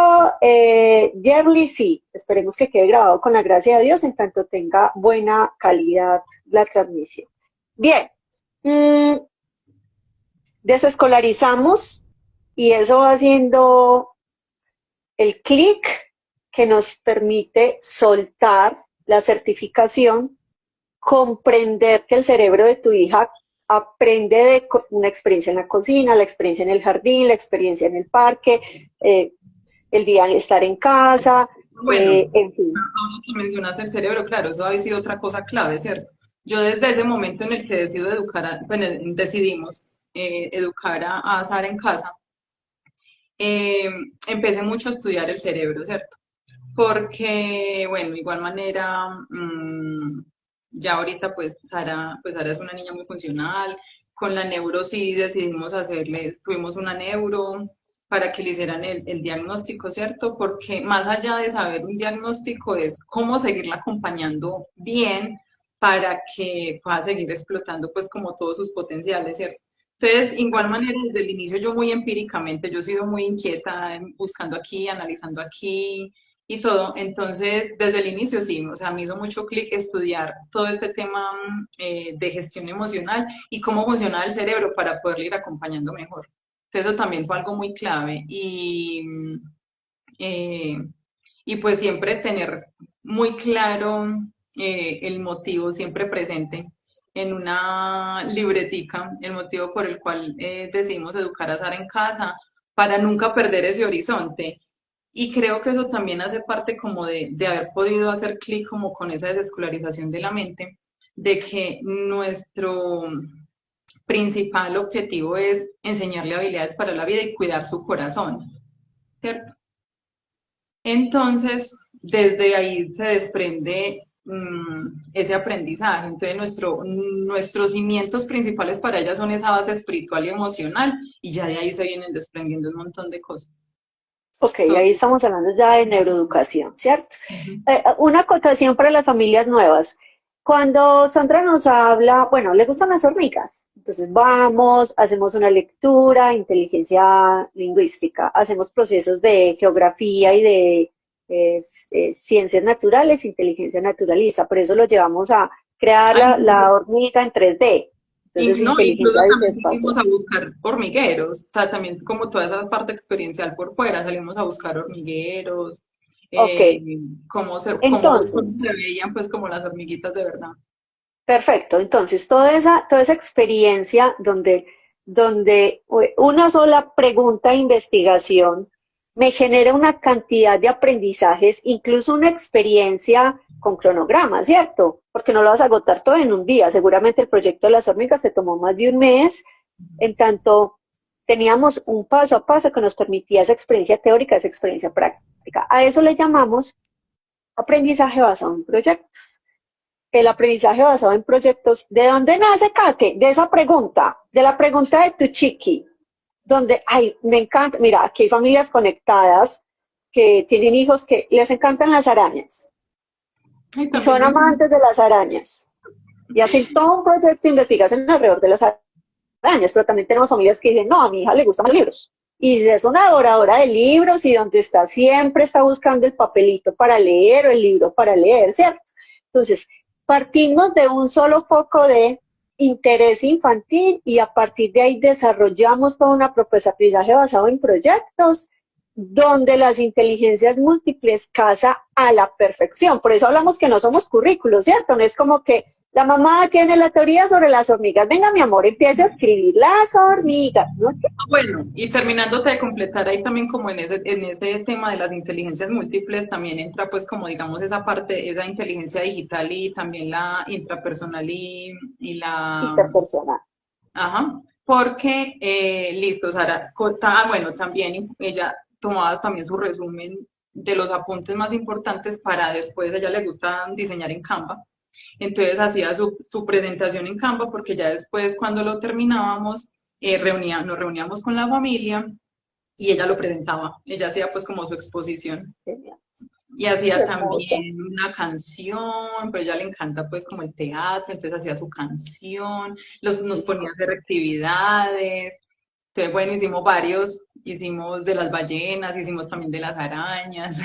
Yerly, sí, esperemos que quede grabado con la gracia de Dios en tanto tenga buena calidad la transmisión. Bien, desescolarizamos y eso va haciendo el clic que nos permite soltar la certificación, comprender que el cerebro de tu hija aprende de una experiencia en la cocina, la experiencia en el jardín, la experiencia en el parque, el día de estar en casa, Bueno, en fin. ahora que mencionas el cerebro, claro, eso ha sido otra cosa clave, ¿cierto? Yo desde ese momento en el que decido educar, bueno, decidimos educar a Sara en casa, eh, empecé mucho a estudiar el cerebro, ¿cierto? Porque, bueno, igual manera, ya ahorita pues Sara es una niña muy funcional, con la neuro sí decidimos hacerle, tuvimos una neuro para que le hicieran el diagnóstico, ¿cierto? Porque más allá de saber un diagnóstico es cómo seguirla acompañando bien para que pueda seguir explotando pues como todos sus potenciales, ¿cierto? Entonces, igual manera, desde el inicio yo muy empíricamente, yo he sido muy inquieta, buscando aquí, analizando aquí, y todo. Entonces, desde el inicio sí, o sea, me hizo mucho clic estudiar todo este tema de gestión emocional y cómo funciona el cerebro para poderle ir acompañando mejor. Entonces, eso también fue algo muy clave. Eh, y pues siempre tener muy claro el motivo, siempre presente en una libretica, el motivo por el cual decidimos educar a Sara en casa, para nunca perder ese horizonte. Y creo que eso también hace parte como de haber podido hacer clic como con esa desescolarización de la mente, de que nuestro principal objetivo es enseñarle habilidades para la vida y cuidar su corazón, ¿cierto? Entonces, desde ahí se desprende ese aprendizaje. Entonces, nuestros cimientos principales para ella son esa base espiritual y emocional, y ya de ahí se vienen desprendiendo un montón de cosas. Ok, ahí Entonces, estamos hablando ya de neuroeducación, ¿cierto? uh-huh. Una acotación para las familias nuevas. Cuando Sandra nos habla, bueno, le gustan las hormigas, entonces vamos, hacemos una lectura, inteligencia lingüística, hacemos procesos de geografía y de ciencias naturales, inteligencia naturalista, por eso lo llevamos a crear la hormiga en 3D, entonces No, incluso inteligencia también visoespacial. salimos a buscar hormigueros, o sea, también como toda esa parte experiencial por fuera, salimos a buscar hormigueros, Ok, eh, cómo se entonces, veían pues como las hormiguitas de verdad. perfecto. Entonces, toda esa experiencia donde una sola pregunta de investigación me genera una cantidad de aprendizajes, incluso una experiencia con cronograma, ¿cierto? Porque no lo vas a agotar todo en un día. Seguramente el proyecto de las hormigas se tomó más de un mes, en tanto teníamos un paso a paso que nos permitía esa experiencia teórica, esa experiencia práctica. A eso le llamamos aprendizaje basado en proyectos. El aprendizaje basado en proyectos. ¿De dónde nace, Kate? De esa pregunta, de la pregunta de tu chiqui, donde, ay, me encanta, mira, aquí hay familias conectadas que tienen hijos que les encantan las arañas Ay, y también son me amantes de las arañas y hacen todo un proyecto de investigación alrededor de las arañas, pero también tenemos familias que dicen, no, a mi hija le gustan los libros. Y es una adoradora de libros y donde está siempre está buscando el papelito para leer o el libro para leer, ¿cierto? Entonces, partimos de un solo foco de interés infantil y a partir de ahí desarrollamos toda una propuesta de aprendizaje basado en proyectos donde las inteligencias múltiples casa a la perfección. Por eso hablamos que no somos currículos, ¿cierto? No es como que la mamá tiene la teoría sobre las hormigas. Venga, mi amor, empiece a escribir las hormigas, ¿no? Bueno, y terminándote de completar ahí también como en ese tema de las inteligencias múltiples, también entra pues como digamos esa parte, esa inteligencia digital y también la intrapersonal y la... Interpersonal. Ajá, porque, listo, Sara, bueno, también ella tomaba también su resumen de los apuntes más importantes para después, a ella le gusta diseñar en Canva, entonces hacía su presentación en Canva porque ya después cuando lo terminábamos, nos reuníamos con la familia y ella lo presentaba, ella hacía pues como su exposición. Genial. Y Qué hacía hermosa. también una canción, pero a ella le encanta pues como el teatro, entonces hacía su canción, nos ponía a hacer actividades. Entonces, bueno, hicimos varios, hicimos de las ballenas, hicimos también de las arañas.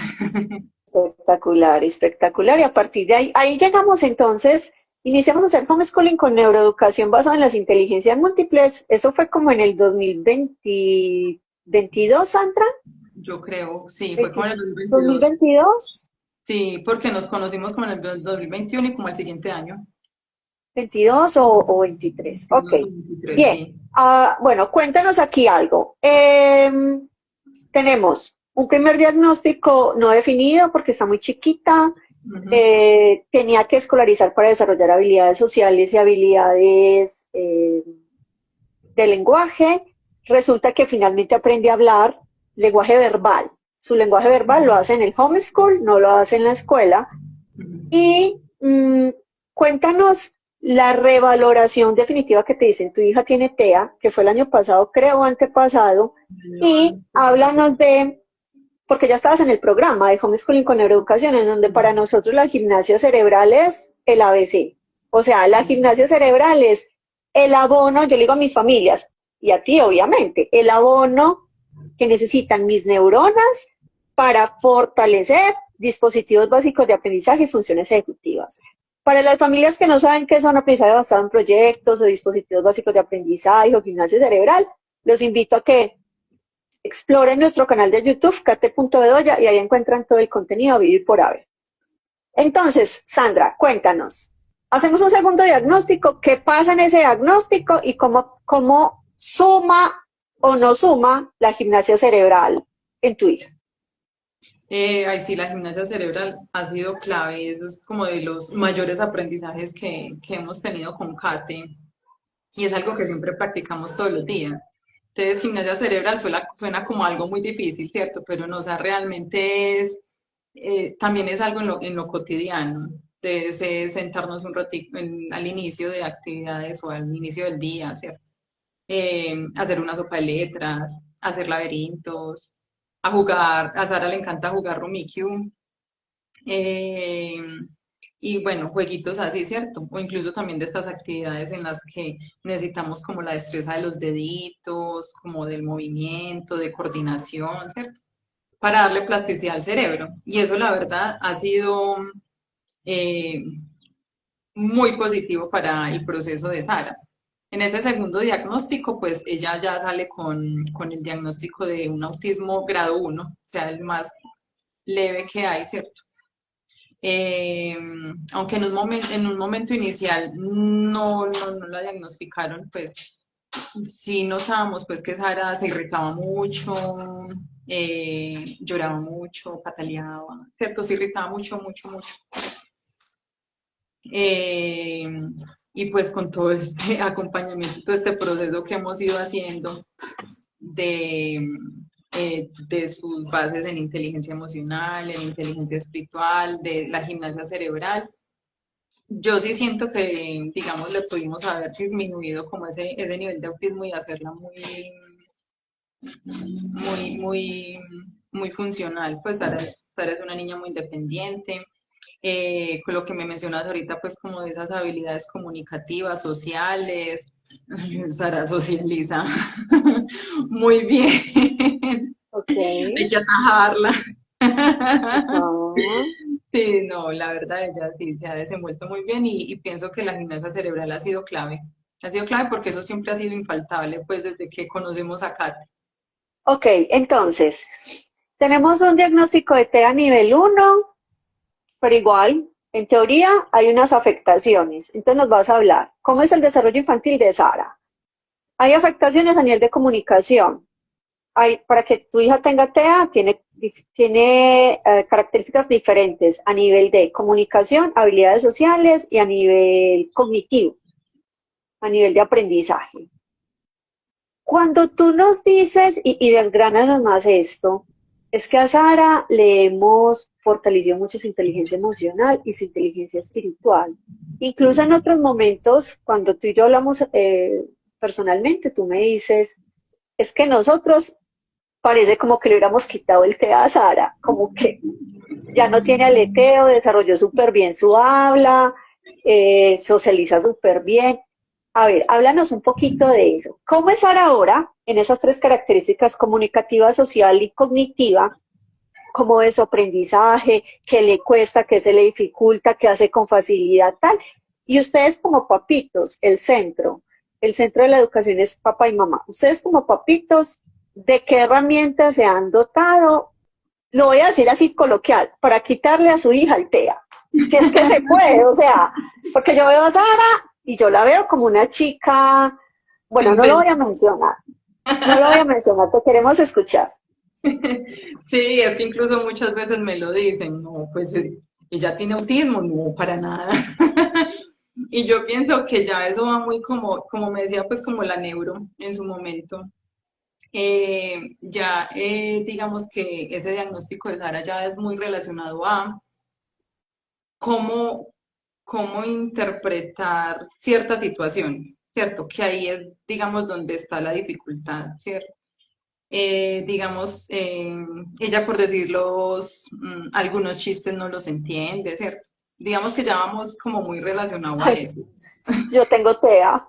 Espectacular, espectacular. Y a partir de ahí, ahí llegamos entonces iniciamos a hacer homeschooling con neuroeducación basada en las inteligencias múltiples. Eso fue como en el 2022, Sandra. Yo creo, sí, fue como en el 2022. 2022, Sí, porque nos conocimos como en el 2021 y como el siguiente año. 22 o 23. Ok, 2023, bien. sí. Bueno, cuéntanos aquí algo. Tenemos un primer diagnóstico no definido porque está muy chiquita. Tenía que escolarizar para desarrollar habilidades sociales y habilidades de lenguaje. Resulta que finalmente aprende a hablar lenguaje verbal. Su lenguaje verbal lo hace en el homeschool, no lo hace en la escuela. Y cuéntanos la revaloración definitiva que te dicen. Tu hija tiene TEA, que fue el año pasado, creo, antepasado, y háblanos de, porque ya estabas en el programa de homeschooling con neuroeducación, en donde para nosotros la gimnasia cerebral es el ABC. O sea, la gimnasia cerebral es el abono, yo le digo a mis familias, y a ti obviamente, el abono que necesitan mis neuronas para fortalecer dispositivos básicos de aprendizaje y funciones ejecutivas. Para las familias que no saben qué son aprendizaje basado en proyectos o dispositivos básicos de aprendizaje o gimnasia cerebral, los invito a que exploren nuestro canal de YouTube, Kate.bedoya, y ahí encuentran todo el contenido a vivir por haber. Entonces, Sandra, cuéntanos. Hacemos un segundo diagnóstico. ¿Qué pasa en ese diagnóstico y cómo suma o no suma la gimnasia cerebral en tu hija? Ay, sí, la gimnasia cerebral ha sido clave. Eso es como de los mayores aprendizajes que hemos tenido con Kate. Y es algo que siempre practicamos todos los días. Entonces, gimnasia cerebral suena como algo muy difícil, ¿cierto? Pero no, o sea, realmente también es algo en lo cotidiano. Entonces, sentarnos un ratito al inicio de actividades o al inicio del día, ¿cierto? Hacer una sopa de letras, hacer laberintos, a jugar, a Sara le encanta jugar Rummikub, eh, y bueno, jueguitos así, ¿cierto? O incluso también de estas actividades en las que necesitamos como la destreza de los deditos, como del movimiento, de coordinación, ¿cierto? Para darle plasticidad al cerebro. Y eso, la verdad, ha sido eh, muy positivo para el proceso de Sara. En ese segundo diagnóstico, pues ella ya sale con el diagnóstico de un autismo grado 1, o sea, el más leve que hay, ¿cierto? Eh, Aunque en un momento inicial no la diagnosticaron, pues sí notábamos pues que Sara se irritaba mucho, lloraba mucho, pataleaba, ¿cierto? Se irritaba mucho, mucho, mucho. Eh, y pues con todo este acompañamiento, todo este proceso que hemos ido haciendo de sus bases en inteligencia emocional, en inteligencia espiritual, de la gimnasia cerebral, yo sí siento que, digamos, le pudimos haber disminuido como ese nivel de autismo y hacerla muy funcional. Pues Sara es una niña muy independiente. Con lo que me mencionas ahorita, pues como de esas habilidades comunicativas, sociales. Sara socializa muy bien. Ok. Hay que atajarla. Ajá. Sí, no, la verdad ella sí se ha desenvuelto muy bien y pienso que la gimnasia cerebral ha sido clave. Ha sido clave porque eso siempre ha sido infaltable, pues desde que conocemos a Kat. Ok, entonces, tenemos un diagnóstico de TEA nivel 1, pero igual, en teoría, hay unas afectaciones. Entonces nos vas a hablar. ¿Cómo es el desarrollo infantil de Sara? Hay afectaciones a nivel de comunicación. Para que tu hija tenga TEA, tiene características diferentes a nivel de comunicación, habilidades sociales y a nivel cognitivo, a nivel de aprendizaje. Cuando tú nos dices, y desgránanos más esto, es que a Sara le hemos fortalecido mucho su inteligencia emocional y su inteligencia espiritual. Incluso en otros momentos, cuando tú y yo hablamos personalmente, tú me dices, es que nosotros parece como que le hubiéramos quitado el té a Sara, como que ya no tiene aleteo, desarrolló súper bien su habla, socializa súper bien. A ver, háblanos un poquito de eso. ¿Cómo es Sara ahora en esas tres características, comunicativa, social y cognitiva? ¿Cómo es su aprendizaje? ¿Qué le cuesta? ¿Qué se le dificulta? ¿Qué hace con facilidad? Tal. Y ustedes como papitos, el centro de la educación es papá y mamá. Ustedes como papitos, ¿de qué herramientas se han dotado? Lo voy a decir así coloquial, para quitarle a su hija el TEA. Si es que se puede, o sea, porque yo veo a Sara y yo la veo como una chica, bueno, no lo voy a mencionar, no lo voy a mencionar, te queremos escuchar. Sí, es que incluso muchas veces me lo dicen, no, pues ella tiene autismo, no, para nada. Y yo pienso que ya eso va muy como me decía, pues como la neuro en su momento. Digamos que ese diagnóstico de Sara ya es muy relacionado a cómo, cómo interpretar ciertas situaciones, ¿cierto? Que ahí es, digamos, donde está la dificultad, ¿cierto? Digamos, ella por decir algunos chistes no los entiende, ¿cierto? Digamos que ya vamos como muy relacionado a Ay, eso. yo tengo TEA.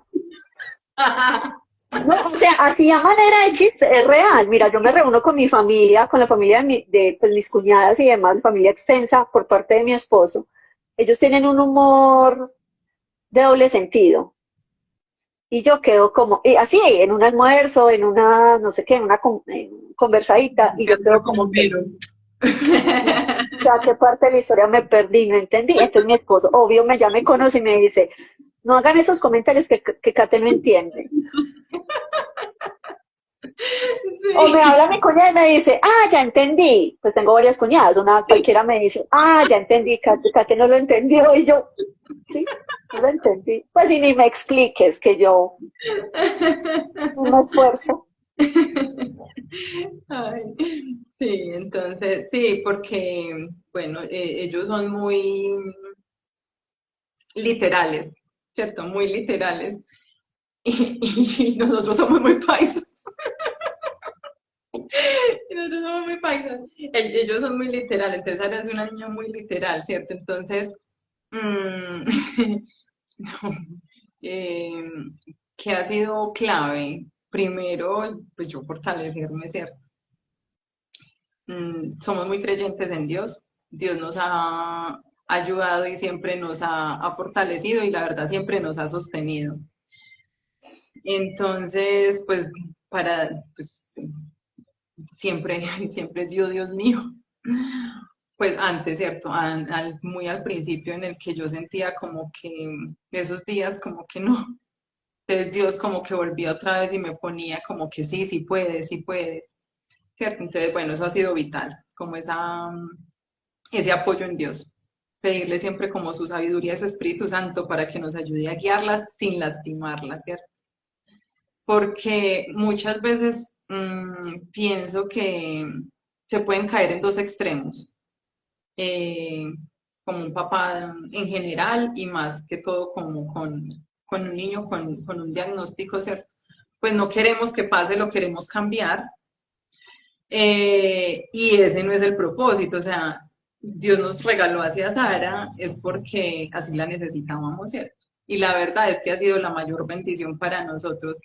No, o sea, así a manera de chiste, es real. Mira, yo me reúno con mi familia, con la familia de pues, mis cuñadas y demás, familia extensa por parte de mi esposo. Ellos tienen un humor de doble sentido. Y yo quedo como, así, en un almuerzo, en una, no sé qué, en conversadita, y yo quedo como que, no, o sea, qué parte de la historia me perdí, no entendí. Entonces mi esposo, obvio, ya me conoce y me dice, no hagan esos comentarios que Kate no entiende. O me Sí. habla mi cuñada y me dice, ah, ya entendí. Pues tengo varias cuñadas, una cualquiera me dice, ah, ya entendí, Kate no lo entendió. Y yo, sí, no lo entendí. Pues y ni me expliques que yo no me esfuerzo. Ay, sí, entonces, sí, porque, bueno, ellos son muy literales, ¿cierto? Muy literales. Y nosotros somos muy paisas. Y nosotros somos muy paisas. Ellos son muy literales, entonces ahora es una niña muy literal, ¿cierto? Entonces, mm, no, eh, ¿qué ha sido clave? Primero, pues yo fortalecerme, ¿cierto? Somos muy creyentes en Dios. Dios nos ha ayudado y siempre ha fortalecido y la verdad siempre nos ha sostenido. Entonces, pues pues siempre, siempre es Dios mío. Pues antes, ¿cierto? Muy al principio en el que yo sentía como que esos días como que no. Entonces Dios como que volvía otra vez y me ponía como que sí, sí puedes, ¿cierto? Entonces, bueno, eso ha sido vital, como ese apoyo en Dios. Pedirle siempre como su sabiduría y su Espíritu Santo para que nos ayude a guiarlas sin lastimarlas, ¿cierto? Porque muchas veces pienso que se pueden caer en dos extremos, eh, como un papá en general y más que todo como con un niño con un diagnóstico, ¿cierto? Pues no queremos que pase, lo queremos cambiar, y ese no es el propósito, o sea, Dios nos regaló hacia Sara es porque así la necesitábamos, ¿cierto? Y la verdad es que ha sido la mayor bendición para nosotros.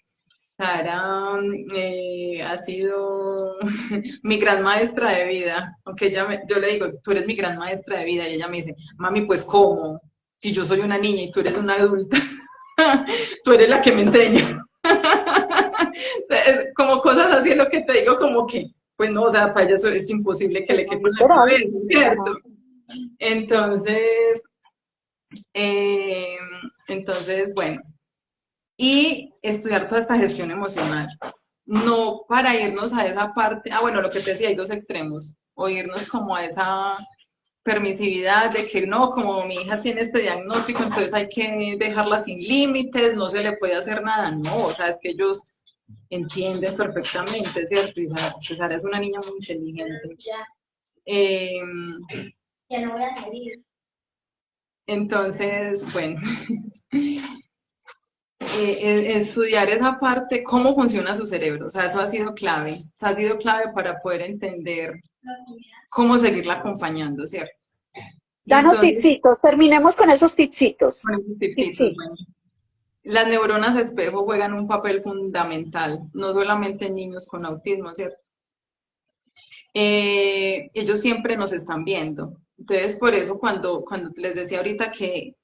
Sara ha sido mi gran maestra de vida, aunque yo le digo, tú eres mi gran maestra de vida, y ella me dice, mami, pues ¿cómo? Si yo soy una niña y tú eres una adulta, tú eres la que me enseña. Como cosas así es lo que te digo, como que, pues no, o sea, para ella eso es imposible que Pues le no, quepa en la literal. cabeza, ¿cierto? Ajá. Entonces, eh, bueno, y estudiar toda esta gestión emocional. No para irnos a esa parte, bueno, lo que te decía, hay dos extremos, o irnos como a esa permisividad de que no, como mi hija tiene este diagnóstico, entonces hay que dejarla sin límites, no se le puede hacer nada, no, o sea, es que ellos entienden perfectamente, ¿cierto? Y Sara es una niña muy inteligente. Eh, ya no voy a salir. Entonces, bueno, estudiar esa parte, cómo funciona su cerebro, o sea, eso ha sido clave, ha sido clave para poder entender cómo seguirla acompañando, ¿cierto? Y Danos entonces, tipsitos, terminemos con esos tipsitos. con esos tipsitos, bueno, Tipsitos. las neuronas espejo juegan un papel fundamental, no solamente en niños con autismo, ¿cierto? Ellos siempre nos están viendo. Entonces, por eso cuando les decía ahorita que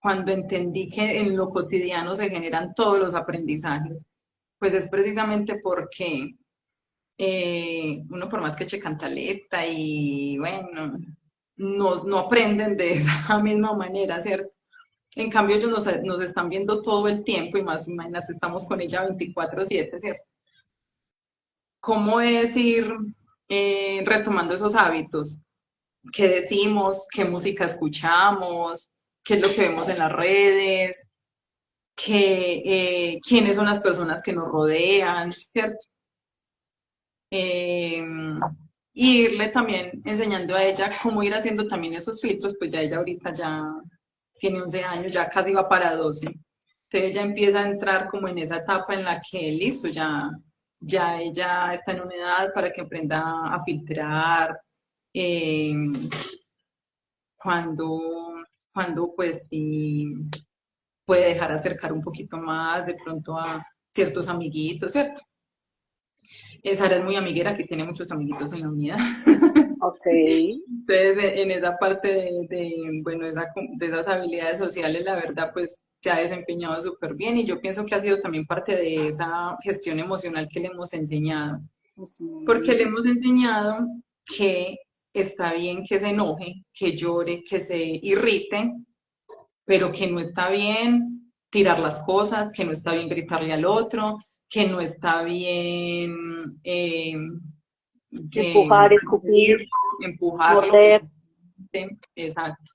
cuando entendí que en lo cotidiano se generan todos los aprendizajes, pues es precisamente porque uno por más que eche cantaleta y bueno, no aprenden de esa misma manera, ¿cierto? En cambio ellos nos están viendo todo el tiempo y más, imagínate, estamos con ella 24/7, ¿cierto? ¿Cómo es ir retomando esos hábitos? ¿Qué decimos? ¿Qué música escuchamos? ¿Qué es lo que vemos en las redes? ¿Quiénes son las personas que nos rodean? ¿Cierto? Eh, y irle también enseñando a ella cómo ir haciendo también esos filtros, pues ya ella ahorita ya tiene 11 años, ya casi va para 12. Entonces ella empieza a entrar como en esa etapa en la que, listo, ya ella está en una edad para que aprenda a filtrar, eh, cuando, cuando pues sí puede dejar acercar un poquito más de pronto a ciertos amiguitos, ¿cierto? Sara es muy amiguera, que tiene muchos amiguitos en la unidad. Ok. Entonces, en esa parte bueno, de esas habilidades sociales, la verdad, pues se ha desempeñado súper bien y yo pienso que ha sido también parte de esa gestión emocional que le hemos enseñado, porque le Ujú. hemos enseñado que está bien que se enoje, que llore, que se irrite, pero que no está bien tirar las cosas, que no está bien gritarle al otro, que no está bien que Empujar, escupir, empujarlo, morder. exacto.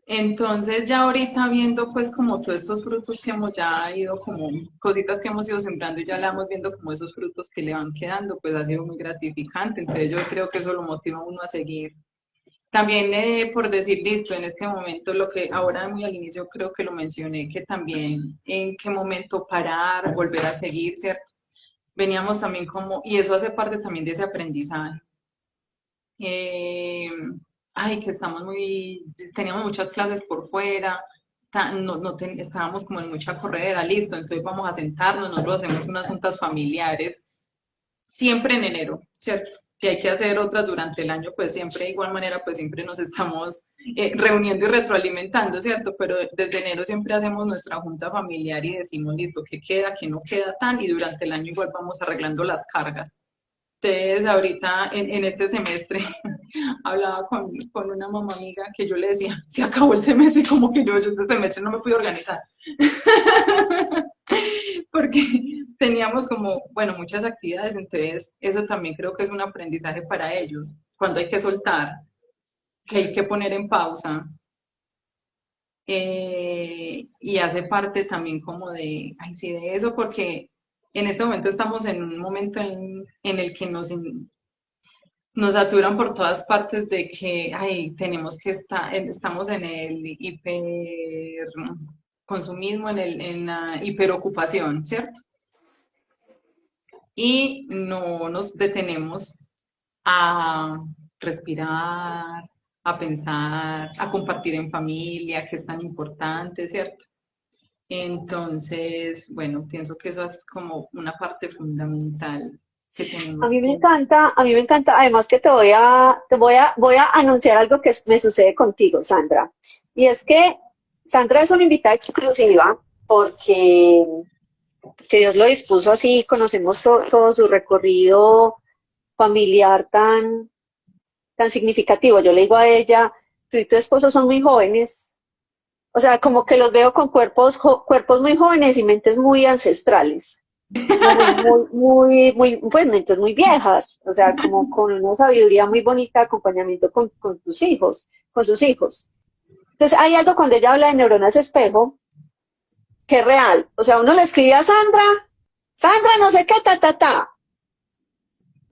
Entonces ya ahorita viendo pues como todos estos frutos que hemos ya ido como cositas que hemos ido sembrando y ya la vamos viendo como esos frutos que le van quedando, pues ha sido muy gratificante. Entonces yo creo que eso lo motiva a uno a seguir. También por decir, listo, en este momento, lo que ahora muy al inicio creo que lo mencioné, que también en qué momento parar, volver a seguir, ¿cierto? Veníamos también como, y eso hace parte también de ese aprendizaje. Eh, ay, que teníamos muchas clases por fuera, estábamos como en mucha corredera, listo, entonces vamos a sentarnos, nosotros hacemos unas juntas familiares siempre en enero, ¿cierto? Si hay que hacer otras durante el año, pues siempre de igual manera, pues siempre nos estamos reuniendo y retroalimentando, ¿cierto? Pero desde enero siempre hacemos nuestra junta familiar y decimos, listo, qué queda, qué no queda tan, y durante el año igual vamos arreglando las cargas. Entonces, ahorita en este semestre hablaba con una mamá amiga que yo le decía, se acabó el semestre, como que yo este semestre no me pude organizar. Porque teníamos como, bueno, muchas actividades, entonces eso también creo que es un aprendizaje para ellos, cuando hay que soltar, que hay que poner en pausa, y hace parte también como de, ay, sí, de eso, porque en este momento estamos en un momento en el que nos saturan por todas partes de que, ay, tenemos que estar, estamos en el hiperconsumismo, en la hiperocupación, ¿cierto? Y no nos detenemos a respirar, a pensar, a compartir en familia, que es tan importante, ¿cierto? Entonces, bueno, pienso que eso es como una parte fundamental que tenemos que... A mí me encanta, además que voy a anunciar algo que me sucede contigo, Sandra. Y es que Sandra es una invitada exclusiva porque que Dios lo dispuso así, conocemos todo su recorrido familiar tan significativo. Yo le digo a ella, tú y tu esposo son muy jóvenes, o sea, como que los veo con cuerpos muy jóvenes y mentes muy ancestrales, como pues mentes muy viejas, o sea, como con una sabiduría muy bonita, acompañamiento con tus hijos, con sus hijos. Entonces, hay algo cuando ella habla de neuronas espejo, que es real. O sea, uno le escribe a Sandra, Sandra no sé qué, ta.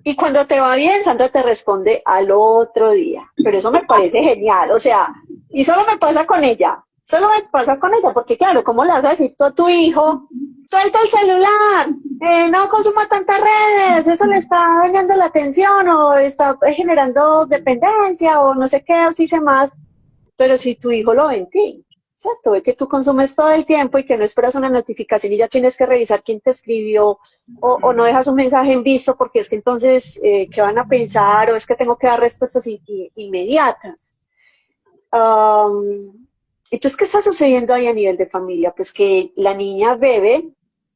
Y cuando te va bien, Sandra te responde al otro día. Pero eso me parece genial, o sea, y solo me pasa con ella. Solo me pasa con ella, porque claro, ¿cómo le vas a decir tú a tu hijo? Suelta el celular, no consuma tantas redes, eso le está dañando la atención o está generando dependencia o no sé qué, o si sé más. Pero si tu hijo lo ve en ti, ¿cierto? Ve que tú consumes todo el tiempo y que no esperas una notificación y ya tienes que revisar quién te escribió o no dejas un mensaje en visto porque es que entonces, ¿qué van a pensar? O es que tengo que dar respuestas inmediatas. Um, Entonces, ¿qué está sucediendo ahí a nivel de familia? Pues que la niña bebe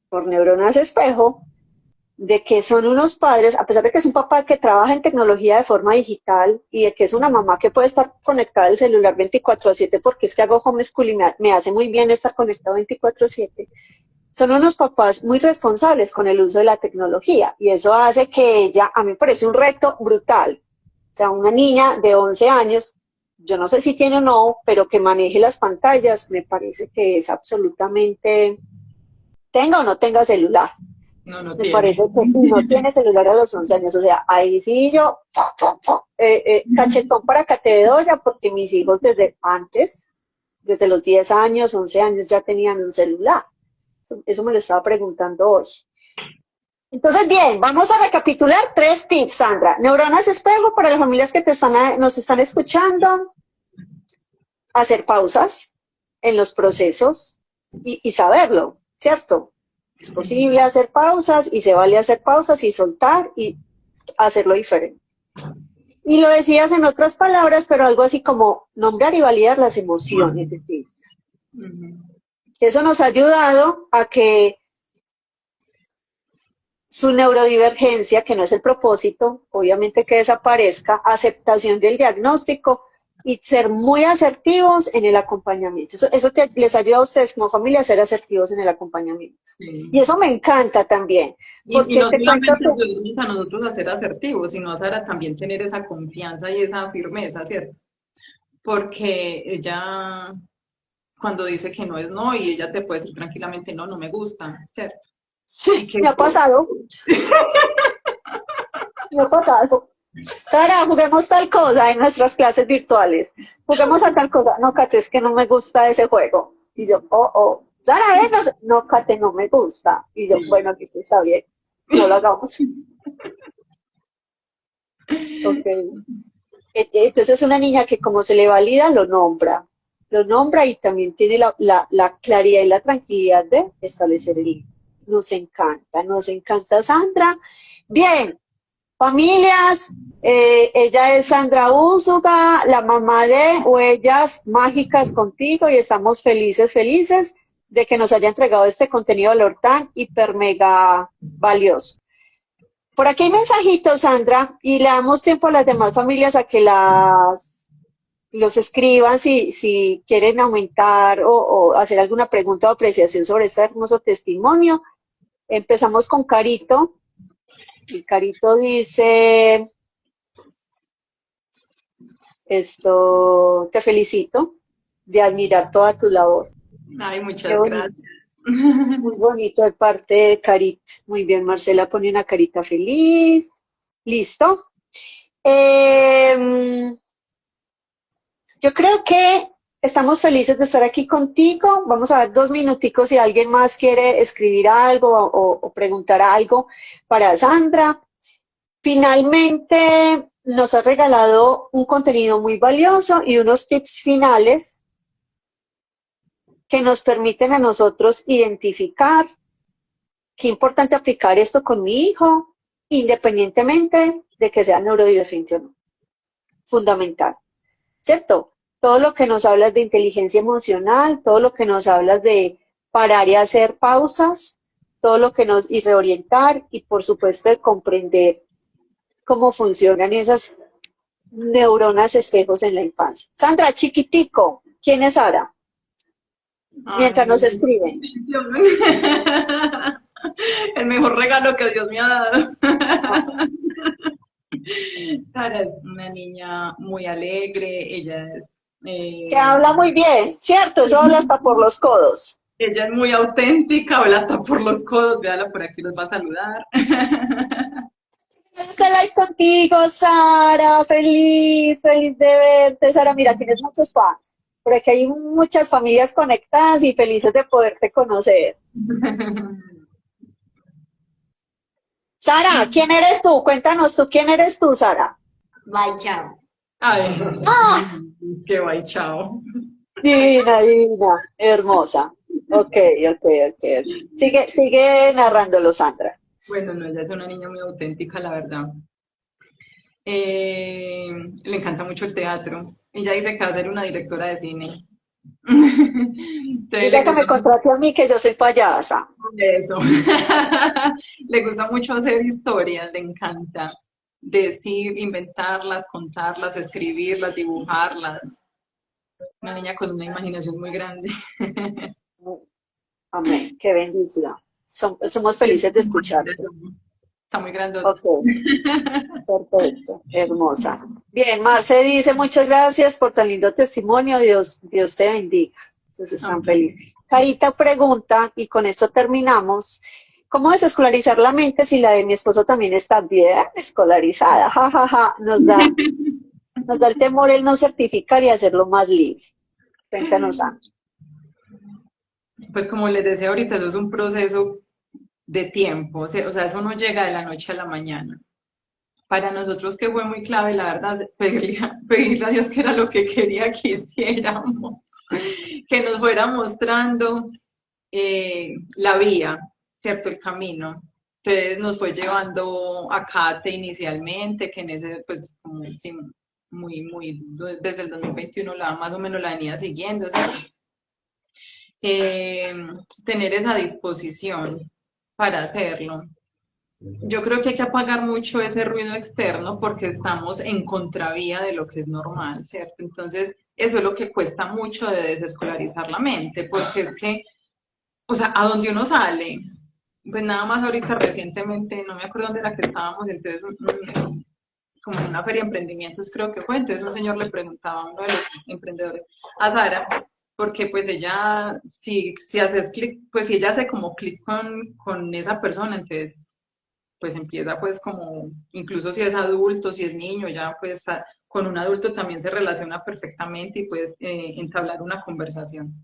por neuronas espejo de que son unos padres, a pesar de que es un papá que trabaja en tecnología de forma digital y de que es una mamá que puede estar conectada al celular 24/7 porque es que hago homeschool y me hace muy bien estar conectado 24/7, son unos papás muy responsables con el uso de la tecnología y eso hace que ella, a mí me parece un reto brutal. O sea, una niña de 11 años, yo no sé si tiene o no, pero que maneje las pantallas, me parece que es absolutamente, tenga o no tenga celular. No, no Me tiene. parece que y no tiene celular a los 11 años, o sea, ahí sí yo, cachetón para que te doy, porque mis hijos desde antes, desde los 10 años, 11 años ya tenían un celular. Eso me lo estaba preguntando hoy. Entonces, bien, vamos a recapitular 3 tips, Sandra. Neuronas espejo para las familias que nos están escuchando, hacer pausas en los procesos y saberlo, ¿cierto? Es posible hacer pausas y se vale hacer pausas y soltar y hacerlo diferente. Y lo decías en otras palabras, pero algo así como nombrar y validar las emociones de ti. Eso nos ha ayudado a que su neurodivergencia, que no es el propósito, obviamente que desaparezca, aceptación del diagnóstico y ser muy asertivos en el acompañamiento. Eso les ayuda a ustedes como familia a ser asertivos en el acompañamiento. Sí. Y eso me encanta también. Y no solamente ayudarnos a nosotros a ser asertivos, sino a también tener esa confianza y esa firmeza, ¿cierto? Porque ella, cuando dice que no es no, y ella te puede decir tranquilamente, no, no me gusta, ¿cierto? Sí, me ha pasado. Me ha pasado. Sara, juguemos tal cosa en nuestras clases virtuales. Juguemos a tal cosa. No, Kate, es que no me gusta ese juego. Y yo, oh. Sara, no, Kate, no me gusta. Y yo, bueno, aquí sí está bien. No lo hagamos. Ok. Entonces es una niña que como se le valida, lo nombra y también tiene la claridad y la tranquilidad de establecer el límite. Nos encanta Sandra. Bien, familias, ella es Sandra Úsuga, la mamá de Huellas Mágicas Contigo y estamos felices de que nos haya entregado este contenido de valor tan hiper mega valioso. Por aquí hay mensajitos, Sandra, y le damos tiempo a las demás familias a que los escriban si quieren aumentar o hacer alguna pregunta o apreciación sobre este hermoso testimonio. Empezamos con Carito. Y Carito dice, te felicito de admirar toda tu labor. Ay, muchas gracias. Muy bonito de parte de Carita. Muy bien, Marcela pone una carita feliz. ¿Listo? Yo creo que estamos felices de estar aquí contigo. Vamos a ver 2 minuticos si alguien más quiere escribir algo o preguntar algo para Sandra. Finalmente, nos ha regalado un contenido muy valioso y unos tips finales que nos permiten a nosotros identificar qué importante aplicar esto con mi hijo, independientemente de que sea neurodivergente o no. Fundamental, ¿cierto? Todo lo que nos hablas de inteligencia emocional, todo lo que nos hablas de parar y hacer pausas, todo lo que y reorientar y por supuesto de comprender cómo funcionan esas neuronas espejos en la infancia. Sandra, chiquitico, ¿quién es Sara? Mientras nos escriben. El mejor regalo que Dios me ha dado. Sara es una niña muy alegre, ella es... Que habla muy bien, ¿cierto? Eso habla hasta por los codos. Ella es muy auténtica, habla hasta por los codos, véala por aquí, los va a saludar. Estoy ahí contigo, Sara, feliz de verte. Sara, mira, tienes muchos fans. Por aquí hay muchas familias conectadas y felices de poderte conocer. Sara, ¿quién eres tú? Cuéntanos tú, ¿quién eres tú, Sara? Baichao. Ay, ¡Ah! qué baichao. Divina, hermosa. Ok. Sigue narrándolo, Sandra. Bueno, no, ella es una niña muy auténtica, la verdad. Le encanta mucho el teatro. Ella dice que va a ser una directora de cine. Entonces Diga que me contrate a mí, que yo soy payasa. eso. Le gusta mucho hacer historias, le encanta decir, inventarlas, contarlas, escribirlas, dibujarlas. Una niña con una imaginación muy grande. Amén, qué bendición. Somos felices de escucharte. Está muy grandota. Ok, perfecto, hermosa. Bien, Marce dice muchas gracias por tan lindo testimonio. Dios te bendiga. Entonces están Amén. felices. Carita pregunta, y con esto terminamos, ¿cómo desescolarizar la mente si la de mi esposo también está bien escolarizada? Ja, ja, ja. Nos da el temor el no certificar y hacerlo más libre. Cuéntanos, Ana. Pues como les decía ahorita, eso es un proceso de tiempo, o sea, eso no llega de la noche a la mañana. Para nosotros que fue muy clave, la verdad, pedirle a Dios que era lo que quería que hiciéramos, que nos fuera mostrando la vía, ¿cierto? El camino. Entonces nos fue llevando a Kate inicialmente, que en ese, pues, como, sí, desde el 2021 más o menos la venía siguiendo, ¿cierto? Tener esa disposición para hacerlo. Yo creo que hay que apagar mucho ese ruido externo porque estamos en contravía de lo que es normal, ¿cierto? Entonces, eso es lo que cuesta mucho de desescolarizar la mente, porque es que, o sea, a donde uno sale, pues nada más ahorita recientemente, no me acuerdo dónde era que estábamos, entonces, como en una feria de emprendimientos creo que fue, entonces un señor le preguntaba a uno de los emprendedores, a Sara, porque pues ella, si haces clic, pues si ella hace como clic con esa persona, entonces pues empieza pues como, incluso si es adulto, si es niño, ya pues con un adulto también se relaciona perfectamente y puedes entablar una conversación.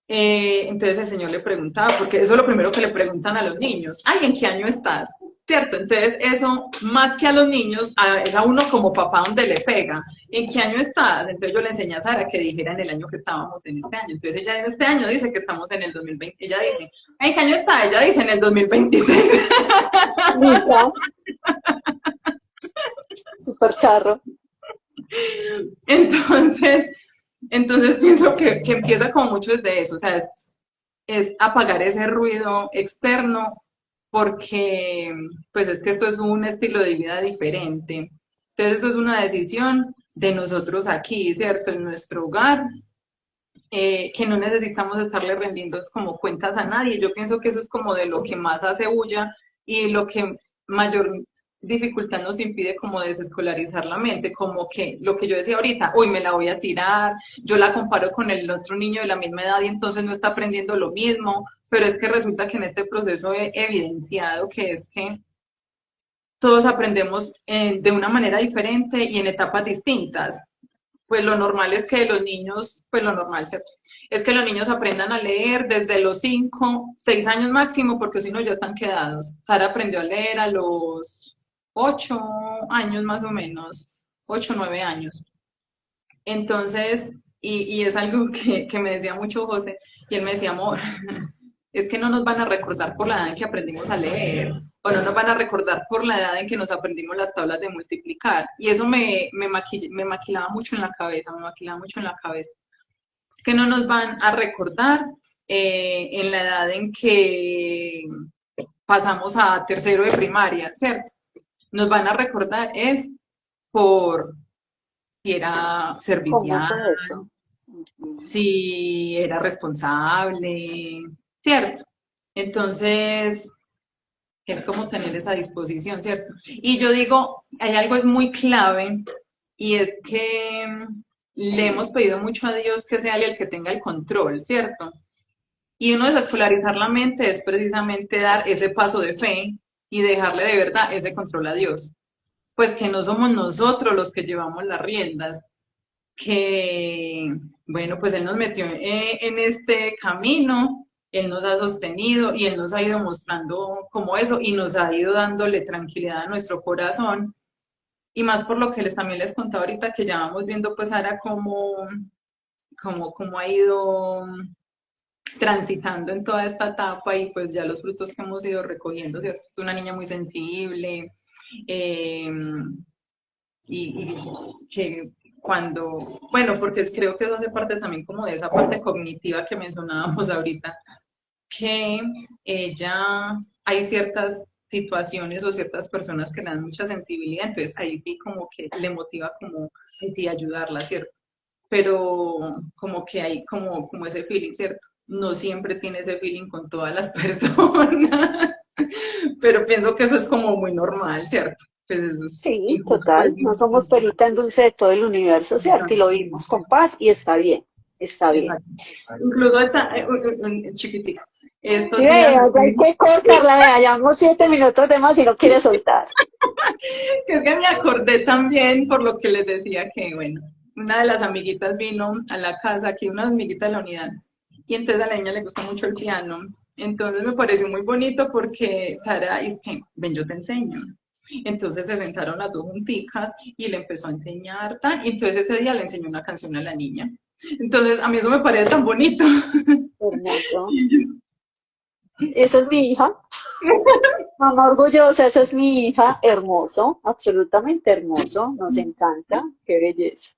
Entonces el señor le preguntaba, porque eso es lo primero que le preguntan a los niños, ay, ¿en qué año estás? ¿Cierto? Entonces eso, más que a los niños, es a uno como papá donde le pega, ¿en qué año estás? Entonces yo le enseñé a Sara que dijera en el año que estábamos en este año. Entonces ella en este año dice que estamos en el 2020, ella dice, ¿en qué año está? Ella dice en el 2026. Lisa, super charro. Entonces, entonces pienso que empieza como mucho desde eso, o sea, es apagar ese ruido externo porque pues es que esto es un estilo de vida diferente. Entonces esto es una decisión de nosotros aquí, ¿cierto? En nuestro hogar, que no necesitamos estarle rendiendo como cuentas a nadie. Yo pienso que eso es como de lo que más hace bulla y lo que mayor dificultad nos impide como desescolarizar la mente, como que lo que yo decía ahorita, uy, me la voy a tirar, yo la comparo con el otro niño de la misma edad y entonces no está aprendiendo lo mismo, pero es que resulta que en este proceso he evidenciado que es que todos aprendemos de una manera diferente y en etapas distintas. Pues lo normal es que los niños, pues lo normal, ¿cierto? Es que los niños aprendan a leer desde los 5, 6 años máximo, porque si no ya están quedados. Sara aprendió a leer a los 8 años más o menos, 8, 9 años. Entonces, y es algo que me decía mucho José, y él me decía, amor, es que no nos van a recordar por la edad en que aprendimos a leer, o no nos van a recordar por la edad en que nos aprendimos las tablas de multiplicar. Y eso me maquilaba mucho en la cabeza, me maquilaba mucho en la cabeza. Es que no nos van a recordar en la edad en que pasamos a tercero de primaria, ¿cierto? Nos van a recordar es por si era ¿Cómo servicial, fue eso? si era responsable, ¿cierto? Entonces, es como tener esa disposición, ¿cierto? Y yo digo, hay algo es muy clave y es que le hemos pedido mucho a Dios que sea Él el que tenga el control, ¿cierto? Y uno desescolarizar la mente es precisamente dar ese paso de fe y dejarle de verdad ese control a Dios. Pues que no somos nosotros los que llevamos las riendas, que, bueno, pues Él nos metió en este camino, Él nos ha sostenido y Él nos ha ido mostrando como eso y nos ha ido dándole tranquilidad a nuestro corazón. Y más por lo que también les contaba ahorita que ya vamos viendo pues ahora cómo ha ido transitando en toda esta etapa y pues ya los frutos que hemos ido recogiendo, ¿cierto? Es una niña muy sensible, eh, y que bueno, porque creo que eso hace parte también como de esa parte cognitiva que mencionábamos ahorita, que hay ciertas situaciones o ciertas personas que le dan mucha sensibilidad, entonces ahí sí como que le motiva como, ahí sí ayudarla, ¿cierto? Pero como que hay como ese feeling, ¿cierto? No siempre tiene ese feeling con todas las personas, pero pienso que eso es como muy normal, ¿cierto? Pues eso es Sí, incluso total, no pues, somos perita en dulce de todo el universo, ¿cierto? Y lo vivimos con paz y está bien, está bien. exacto. Incluso esta, chiquitica, Sí, estos días, vea, ya hay que cortarla, vea, llevamos 7 minutos de más y no quiere soltar. que es que me acordé también por lo que les decía que, bueno, una de las amiguitas vino a la casa, aquí una amiguita de la unidad, y entonces a la niña le gusta mucho el piano. Entonces me pareció muy bonito porque Sara dice que, ven, yo te enseño. Entonces se sentaron las dos junticas y le empezó a enseñar, y entonces ese día le enseñó una canción a la niña. Entonces a mí eso me parece tan bonito. Hermoso. Esa es mi hija, mamá orgullosa, esa es mi hija, hermoso, absolutamente hermoso, nos encanta, qué belleza.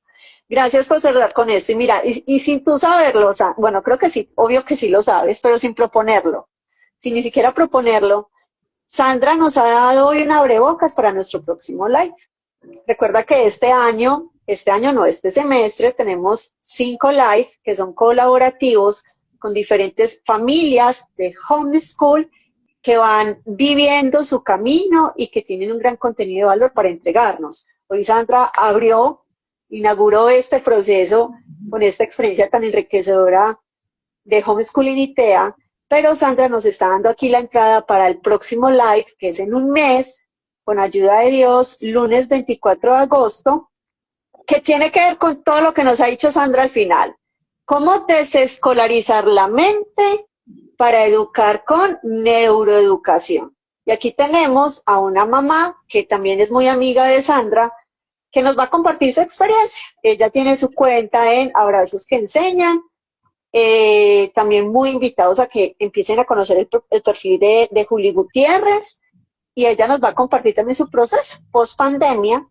Gracias por cerrar con esto. Y mira, y sin tú saberlo, o sea, bueno, creo que sí, obvio que sí lo sabes, pero sin proponerlo, sin ni siquiera proponerlo, Sandra nos ha dado hoy un abrebocas para nuestro próximo live. Recuerda que este año no, este semestre tenemos 5 live que son colaborativos con diferentes familias de homeschool que van viviendo su camino y que tienen un gran contenido de valor para entregarnos. Hoy Sandra inauguró este proceso con esta experiencia tan enriquecedora de Homeschooling ITEA, pero Sandra nos está dando aquí la entrada para el próximo live, que es en un mes, con ayuda de Dios, lunes 24 de agosto, que tiene que ver con todo lo que nos ha dicho Sandra al final. ¿Cómo desescolarizar la mente para educar con neuroeducación? Y aquí tenemos a una mamá que también es muy amiga de Sandra, que nos va a compartir su experiencia. Ella tiene su cuenta en Abrazos que Enseñan, también muy invitados a que empiecen a conocer el perfil de Juli Gutiérrez, y ella nos va a compartir también su proceso post pandemia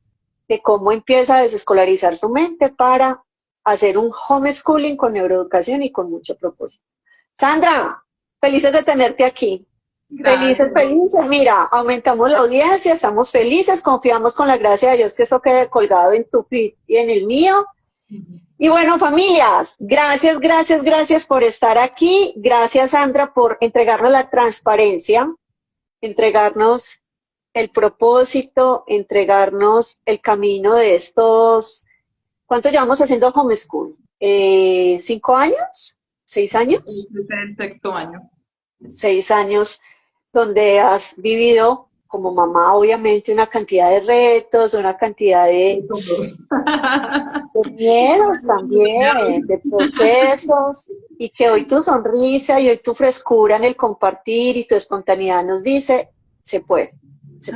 de cómo empieza a desescolarizar su mente para hacer un homeschooling con neuroeducación y con mucho propósito. Sandra, felices de tenerte aquí. Felices, gracias. felices. Mira, aumentamos la audiencia, estamos felices, confiamos con la gracia de Dios que esto quede colgado en tu feed y en el mío. Y bueno, familias, gracias, gracias, gracias por estar aquí. Gracias, Sandra, por entregarnos la transparencia, entregarnos el propósito, entregarnos el camino de estos. ¿Cuánto llevamos haciendo homeschool? ¿5 años? ¿6 años? Este es el sexto año. 6 años donde has vivido como mamá, obviamente, una cantidad de retos, una cantidad de miedos también, de procesos, y que hoy tu sonrisa y hoy tu frescura en el compartir y tu espontaneidad nos dice, se Ay, puede sí.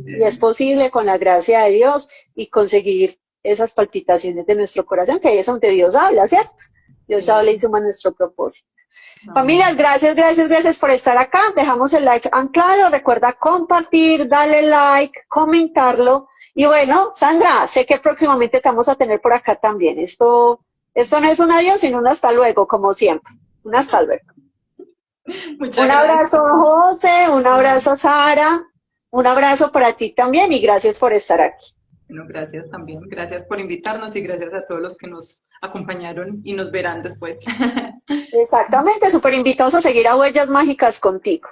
y es posible con la gracia de Dios y conseguir esas palpitaciones de nuestro corazón, que ahí es donde Dios habla, ¿cierto? Dios habla y suma nuestro propósito. Amén. Familias, gracias, gracias, gracias por estar acá. Dejamos el like anclado. Recuerda compartir, darle like, comentarlo. Y bueno, Sandra, sé que próximamente te vamos a tener por acá también. Esto no es un adiós, sino un hasta luego, como siempre. Un hasta luego. Muchas Un gracias. abrazo, José, un abrazo, Sara, un abrazo para ti también y gracias por estar aquí. Bueno, gracias también. Gracias por invitarnos y gracias a todos los que nos acompañaron y nos verán después. Exactamente, súper invitados a seguir a Huellas Mágicas contigo,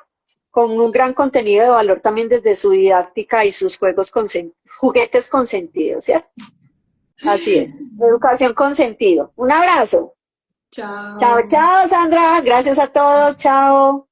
con un gran contenido de valor también desde su didáctica y sus juguetes con sentido, ¿cierto? Así es, educación con sentido. Un abrazo. Chao, Chao. chao, Sandra. Gracias a todos. Chao.